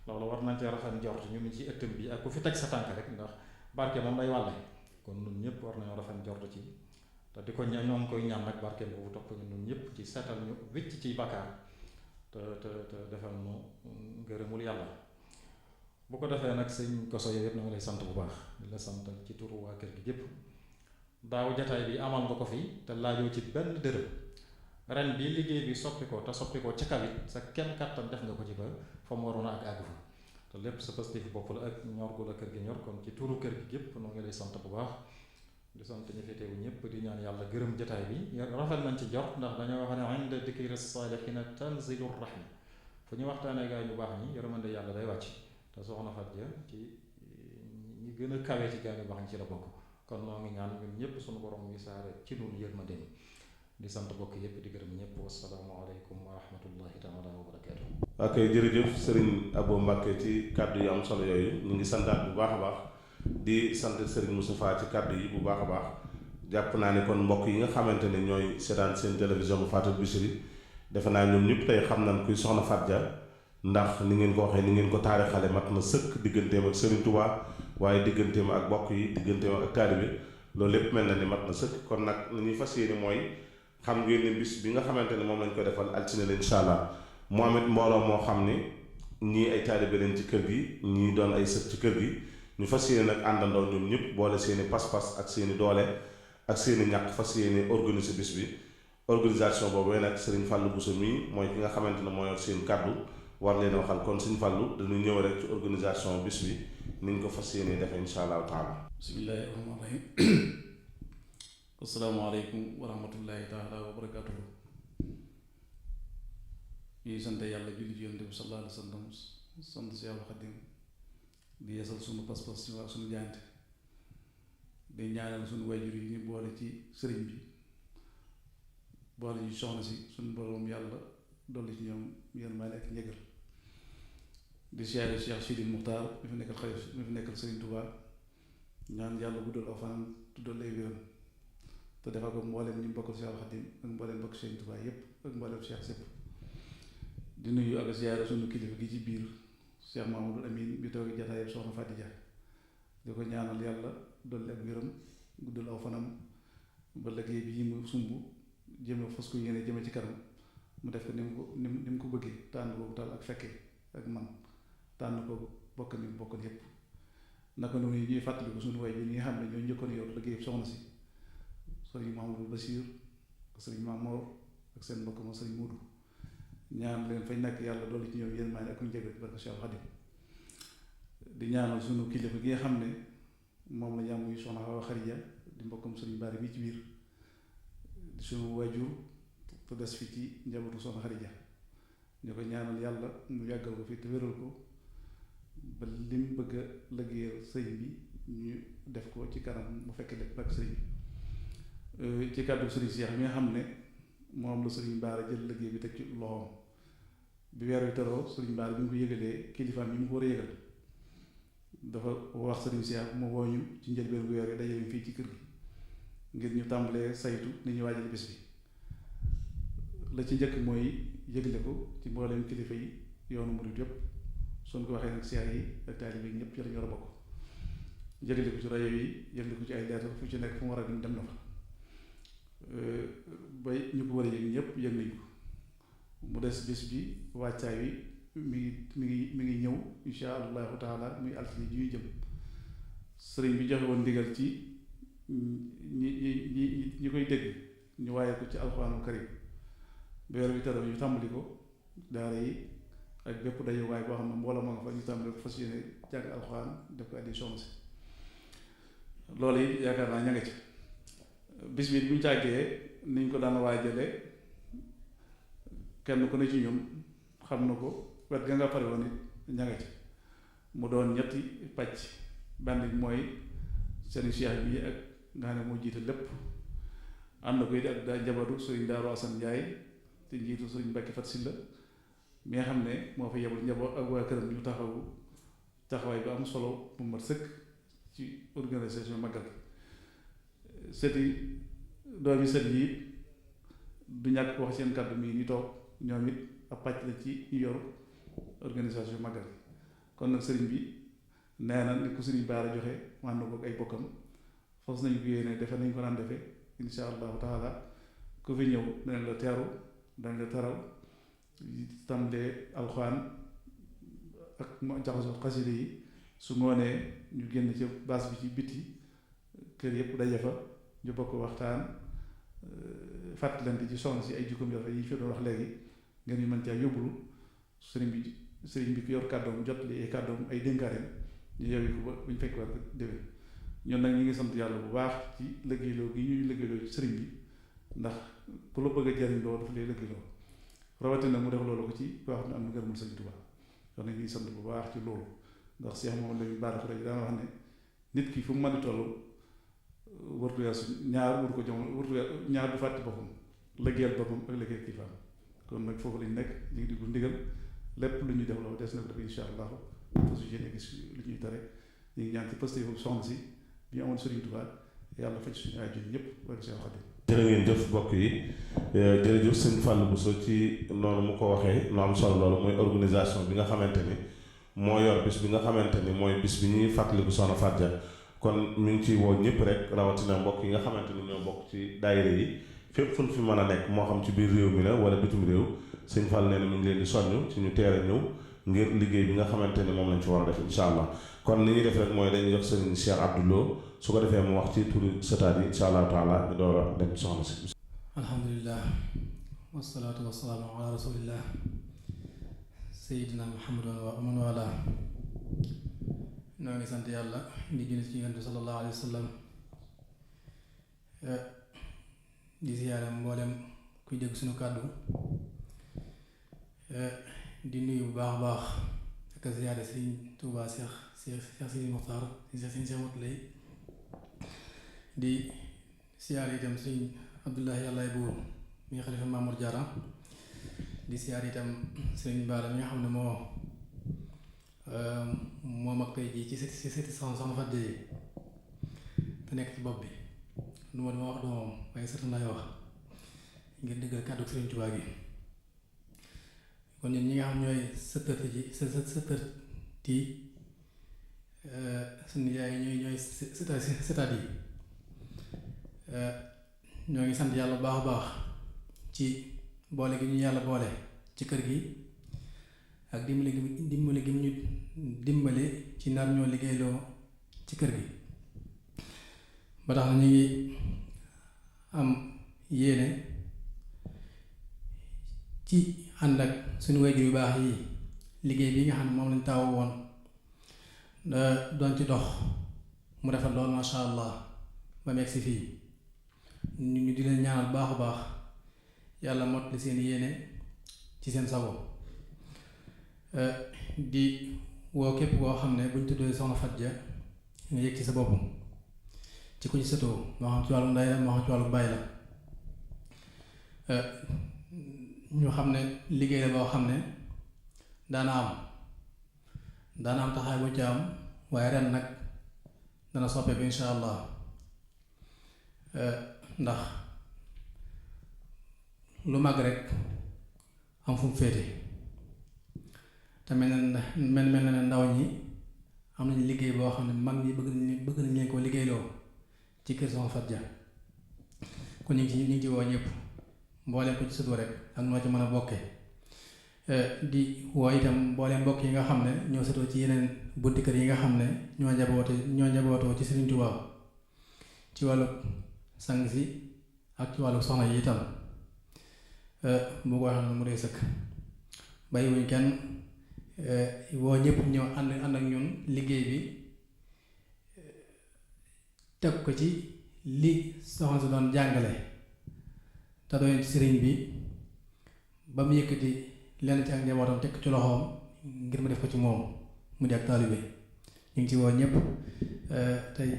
loolu war nañ cee rafet njort ñu ngi ci ëttam bi ak ku fi teg sa tànk rek ndax barke moom day wàlle kon ñun ñëpp war nañoo rafet njort ci te di ko ñaan ñoo ngi koy ñaan nag barke boobu topp ñun ñëpp ci seetal ñu wécc ci bakkaar te defal ñu ngërëmul yàlla bu ko defee nag sëñ Koso yow yëpp na nga lay sant bu baax di la sant ci turu waa kër gi gépp daaw jataay bi amal nga ko fi te laajoo ci benn dërëm ren bi liggéey bi soppi ko te soppi ko ci kawit sa kenn kàttan def nga ko ci ba fa mu waroon a àgg fa te lépp sa positif bopp la ak ñor gu la kër gi ñor kon ci turu kër gi gépp noo ngi lay sant bu baax di sant ñi fi teewu ñëpp di ñaan yàlla gërëm jotaay bi rafet nañ ci jort ndax dañoo wax ne inda dikri saalihiina tanzilu rahma fu ñu waxtaanee gaa ñu baax ñi yërmande yàlla day wàcc te soxna Faty Dia ci ñi gën a kawe ci gaa ñu baax ñi ci la bokk kon noo ngi ñaan ñun ñëpp suñu borom wi saare ci nun yërmande di sant bokk yëpp di gërëm ñëpp wasalaamaaleykum wa rahmatullahi taala wa barakaatu. ok jërëjëf Serigne Abo Mbacke ci kàddu yu am solo yooyu ñu ngi santaat bu baax a baax di sant Serigne Moustapha ci kàddu yi bu baax a baax jàpp naa ne kon mbokk yi nga xamante ne ñooy seetaan seen télévision bu Fatul Bichri defe naa ñoom ñëpp tey xam nañ kuy soxna Faty Dia ndax ni ngeen ko waxee ni ngeen ko taarixale mat na sëkk digganteem ak Serigne Touba waaye digganteem ak bokk yi digganteem ak taalibe loolu lépp mel na ni mat na sëkk kon nag li ñuy fas yéene mooy xam ngeen ne bis bi nga xamante ne moom lañ ko defal altine la incha allah moo amit mbooloo moo xam ne ñii ay taalibe leen ci kër gi ñii doon ay sët ci kër gi ñu fas yéene nag àndandoo ñoom ñëpp boole seeni pas-pas ak seeni doole ak seeni ñàkk fas yéene organiser bis bi organisation boobu nag Serigne Fallou Bousso mii mooy ki nga xamante ne moo yor seen kàddu war leen waxal kon Serigne Fallou dañuy ñëw rek ci organisation bis bi niñ ko fas yéene defee incha allahu taala. bismillahi rahmaani rahim. asalaamaaleykum wa rahmatullahi taala wa barakaatuhu. ñuy sant yàlla julli ci yonent bi sallallahu alayhi wa sallam sant Seexul Xadiim di yeesal sunu pas-pas ci waa sunu jaante di ñaanal sunu wayjur yi ñu boole ci sëriñ bi boole ci soxna si sunu boroom yàlla dolli ci ñoom yërmande ak njëgal di siyaare Cheikh Sidi Muxtaar mi fi nekkal xalifa mi fi nekkal Sëriñ Tuubaa ñaan yàlla guddal aw fanam tuddal lay wéram te defal ko mbooleem ñu bokkal Seexul Xadiim ak mbooleem bokk Sëriñ Tuubaa yépp ak mbooleem Cheikh sépp di nuyu ak siyaare sunu kilifa gi ci biir Cheikh Mamadou Amin bi toog jataayam soxna Faty Dia di ko ñaanal yàlla dolli ak wéram guddal aw fanam ba liggéey bi mu sumb jëme fas ko yéene jëme ci kanam mu def ko ni mu ko bëggee tànn ko tal ak fekkee ak man tànn ko bokk ni mu bokkoon yépp naka noonu ñuy fàttaliku suñu way bi ñi nga xam ne ñoo njëkkoon yor liggéey soxna si sëriñ Mamadou Bachir ak sëriñ Mamor ak seen mbokk ma sëriñ Modou ñaan leen fañ nekk yàlla dolli ci ñoom yërmande ak njëgal barke Cheikh Khadim di ñaanal suñu kilifa gi nga xam ne moom la ñu am muy soxna Awa Xarija di mbokkam sëriñ Bari bi ci biir di suñu waajur te des fi ci njabootu soxna Xarija ñu ko ñaanal yàlla mu yàggal ko fi te wéral ko ba lim bëgg a liggéeyal sëriñ bi ñu def ko ci kanam mu fekk lépp ak sëriñ bi ci kàddu sëriñ Cheikh mi nga xam ne moom la sëriñ Baara jël liggéey bi teg ci loxoom bi weer wi teroo sëriñ Baara bi mu ko yëgalee kilifaam yi mu ko war a yëgal dafa wax sëriñ Cheikh mu woo ñu ci njëlbeen bu weer wi dajale fii ci kër gi ngir ñu tàmbalee saytu ni ñu waajal bés bi la ci njëkk mooy yëgle ko ci mbooleem kilifa yi yoonu murid yépp suñ ko waxee nag siyaar yi ak taalibe yi ñëpp ci lañu war a bokk yëgle ko ci rajo yi yëgle ko ci ay leetar fu ci nekk fu mu war a dem na fa ba ñu ko war a yëg ñëpp yëg nañu ko mu des bis bi wàccaay wi mi ngi ñëw insha allahu taala muy altine ji ñuy jëm sëriñ bi joxe woon ndigal ci ñi koy dégg ñu waaye ko ci alxuraanul karim ba weer bi tara ñu tàmbali ko daara yi ak bépp daje waaye boo xam ne mbooloo ma nga fa ñu tàmbali ko fas yéene jàng alxuraan def ko addi soxna si loolu yi yaakaar naa ña nga ci bis bi bu ñu càggee niñ ko daan waajale kenn ku ne ci ñun xam na ko wet ga nga pare woon it ña nga ci mu doon ñetti pàcc benn bi mooy seen cheikh bi ak nga xam ne moo jiite lépp ànd na ko it ak daa njabootu sëriñ Daaru Asan Njaay te njiitu sëriñ Mbàkke Fat Silla mi nga xam ne moo fa yebal njaboot ak waa këram ñu taxawaay bu am solo bu mat sëkk ci organisation magal sëti doomi sët yi du ñàkk wax seen kàddu mi ñu toog ñoom it ab pàcc la ci ñu yor organisation magal kon nag sëriñ bi nee na ni ko sëriñ Baara joxe man na ko ay bokkam fas nañu ko yéene defe nañ ko naan defe insha allahu taala ku fi ñëw danañ la teeru danañ la taral tàmbalee alxuraan ak jaxasoo xasida yi su ngoonee ñu génn ci baas bi ci biti kër yëpp daje fa ñu bokk waxtaan fàttalante ci soxna si ay jikkoom yi fi doon wax léegi ngeen ñu mën caa yóbbulu sëriñ bi ku yor kàddoom jot li ay kàddoom ay dénkaareem ñu yow ko ba bu ñu fekk war déwén ñun nag ñi ngi sant yàlla bu baax ci liggéeyloo gi ñuy liggéeyloo ci sëriñ bi ndax ku la bëgg a jariñ loolu dafa lay liggéeyloo rawatina mu def loolu ko ci koo xam ne am na ngërëmul Sëriñ Tuubaa kon nag ñi ngi sant bu baax ci loolu ndax Cheikh moom lañu baaraku rek daan wax ne nit ki fu mu mën di toll wartu weesu ñaar wur ko jamono wartu ñaar du fàtte boppam liggéeyal boppam ak liggéeyal kii faam kon nag foofu lañ nekk ñu ngi diggu ndigal lépp lu ñuy def loolu des na ko def insha allah fasu yéene gis lu ñuy tere ñu ngi ñaan ci posté foofu soxna si bi ñu amoon Sëriñ Tuubaa yàlla faj suñu ay jun ñëpp wala seen xadim jërë ngeen jëf mbokk yi jërëjëf sëñ Fallou Bousso ci noonu mu ko waxee nu am solo loolu mooy organisation bi nga xamante ni moo yor bis bi nga xamante ni mooy bis bi ñuy fàttaliku Soxna Faty Dia kon mi ngi ciy woo ñëpp rek rawatina mbokk yi nga xamante ni ñoo bokk ci daayira yi fépp fu ñu fi mën a nekk moo xam ci biir réew mi la wala bitim réew sëñ Fall nee na mi ngi leen di soññ ci ñu teel a ñëw ngir liggéey bi nga xamante ni moom lañ ci war a def incha allah kon li ñuy def rek mooy dañuy jox sëriñ Cheikh Abdou Lo su ko defee mu wax ci turu sëtaat yi incha allah taala ñu door a dem soxna si. alhamdulilah wasalaatu wasalaamu ala rasulillah sayidina muhammad wa man wala noo ngi sant yàlla di junni ci yonent bi sallallahu alayhi wa sallam di ziyaare mboolem kuy dégg suñu kàddu di nuyu bu baax a baax ak ziyaare Sëriñ Tuubaa Cheikh Sidi Muxtaar Sëriñ Motulay di siyaare itam Sëriñ Abdullahi Yàllaay Buur mi nga xalifa Mamour Diarra di siyaare itam Sëriñ Baara mi nga xam ne moo mag tey jii ci seti Soxna Faty Dia te nekk ci bopp bi lu ma dama wax doomam waaye sëtam laay wax ngir dëggal kàddu Sëriñ Tuubaa gi kon ñun ñi nga xam ñooy sëtërti ji sëtërti suñu yaay ñooy sëtaat yi ñoo ngi sant yàlla bu baax a baax ci boole gi ñu yàlla boole ci kër gi ak dimbali gi ñu dimbali ci nar ñoo liggéeyloo ci kër gi ba tax na ñu ngi am yéene ci ànd ak suñu waajur yu baax yi liggéey bi nga xam ne moom lañ taawu woon doon ci dox mu rafet lool masha allah ba mu egsi fii ñu di leen ñaanal baax a baax yàlla mottali seen yéene ci seen sago di woo képp koo xam ne buñ tuddee Soxna Faty Dia nga yëg ci sa bopp ci ku ci sëtoo moo xam ci wàllu ndey la moo xam ci wàllu baay la ñu xam ne liggéey la boo xam ne daana am taxaay bu ci am waaye ren nag dana soppeeku insha allah ndax lu mag rek am fu mu féete te mel na ne ndaw ñi am nañu liggéey boo xam ne mag ñi bëgg nañ leen koo liggéeyloo ci kër Soxna Faty Dia kon ñu ngi ci woo ñëpp mbooleem ko ci sëtu rek ak noo ci mën a bokke di woo itam mbooleem mbokk yi nga xam ne ñoo sëtoo ci yeneen bunti kër yi nga xam ne ñoo njabootoo ci Sëriñ Tuubaa ci wàllu sang si ak ci wàllu soxna yi itam bu ko waxee mu dee sëkk bàyyiwuñ kenn woo ñëpp ñëw ànd ak ñun liggéey bi teg ko ci li soxna si doon jàngale te doon sëriñ bi ba mu yëkkati lenn ci ak njabootam teg ci loxoom ngir mu def ko ci moom mu di ak taalibe ñu ngi ci woo ñëpp tey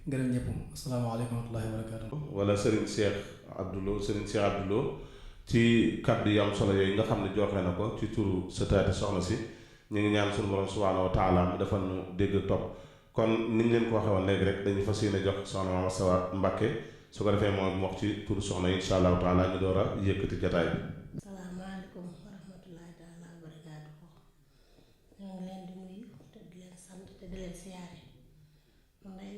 gërëm ñëpp asalaamaaleykum wa rahmatullahi wa barakaatu. wala Serigne Cheikh Abdou Lo ci kàddu yi am solo yooyu nga xam ne joxe na ko ci turu sëtaati soxna si ñu ngi ñaan suñu borom subhaanahu wa taala mu defal nu dégg topp kon ni ñu leen ko waxee woon léegi rek dañuy fas yéene jox soxna Mame Sawa Mbàkke su ko defee moom mu wax ci turu soxna yi insha allahu taala ñu door a yëkkati jataay bi. salaamaaleykum wa rahmatullahi taala wa barakaatu ñoo ngi leen di nuyu te di leen sant te di leen siyaare man day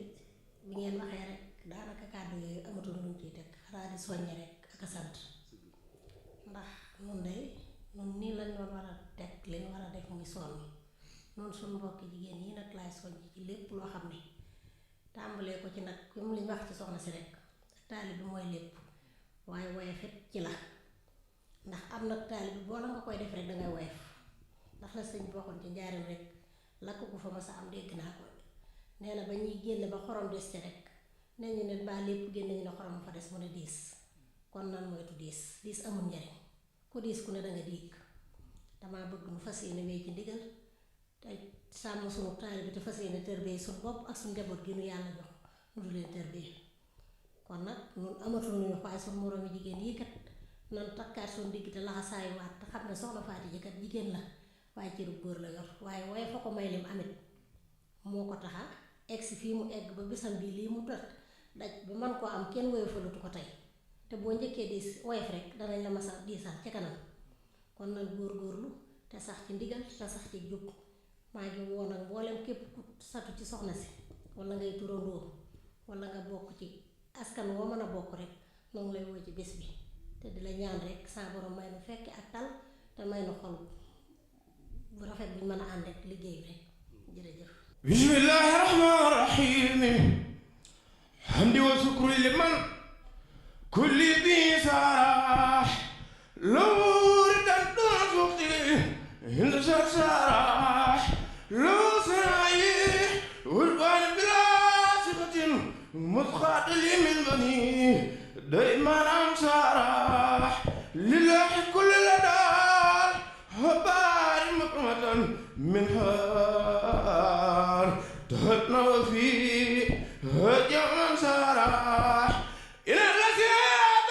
bi ngeen waxee rek daanaka kàddu yooyu amatul luñ ciy teg xanaa di soññe rek ak a sant ndax nun day nun nii lañ doon war a teg li ñu war a def muy sonn noonu suñu mbokki jigéen yi nag laay soññ ci lépp loo xam ne tàmbalee ko ci nag comme li ñu wax ci soxna si rek ak taali bi mooy lépp waaye woyof it ci la ndax am nag taali bi boo la nga koy def rek dangay woyof ndax la sëñ bi waxoon ci njaarim rek lakk ko fa ma sa am dégg naa ko nee na ba ñuy génn ba xorom des ci rek nee ñu ne ba lépp génn ñu ne xorom fa des mu ne diis kon nan moytu diis amul njariñ ku diis ku ne danga diig damaa bëgg nu fas yéene wéy ci ndigal te sàmm sunu taalibe bi te fas yéene tërbee suñu bopp ak suñu njaboot gi nu yàlla jox nu du leen tërbee kon nag nun amatul nuy wax waaye suñu moroomi jigéen yi kat nan takkaat suñu digg te laxasaayu waat te xam ne soxna Faati ji kat jigéen la waaye cërub góor la yor waaye waaye fa ko may lim amit moo ko taxa egg si fii mu egg ba bisam bii lii mu tot daj ba man koo am kenn woyofalatu ko tey te boo njëkkee diis woyof rek danañ la masa diisal ca kanam kon nag góor-góorlu te sax ci ndigal te sax ci jub maa ngi woon ak mboolem képp ku satu ci soxna si wala ngay turandoo wala nga bokk ci askan woo mën a bokk rek noonu lay woo ci bés bi te di la ñaan rek sa borom may nu fekke ak tal te may nu xol bu rafet buñ mën a ànd ak liggéey rek jërëjëf. bismillahi rahmani rahim hamdi wa sukri liman kulli bi sarah lawr dan dun sukti hind sarah lu sa'i ulwan bila sifatin mutqatil min bani daiman ansarah lillahi kulli ladal habar mukmatan min har تهتنا في هجم سارح إلى الذي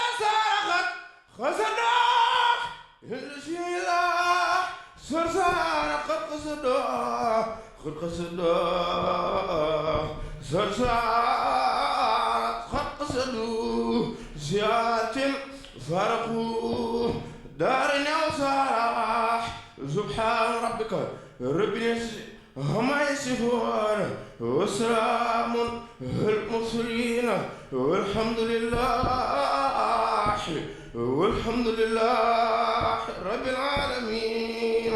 تسارخت خسداح الشيلاح سرسارقت خسداح خد خسداح سرسارت خد خسدوح زيارة فارقوه دارنا وسارح سبحان ربك رب هم يصفون وسلام المرسلين والحمد لله رب العالمين.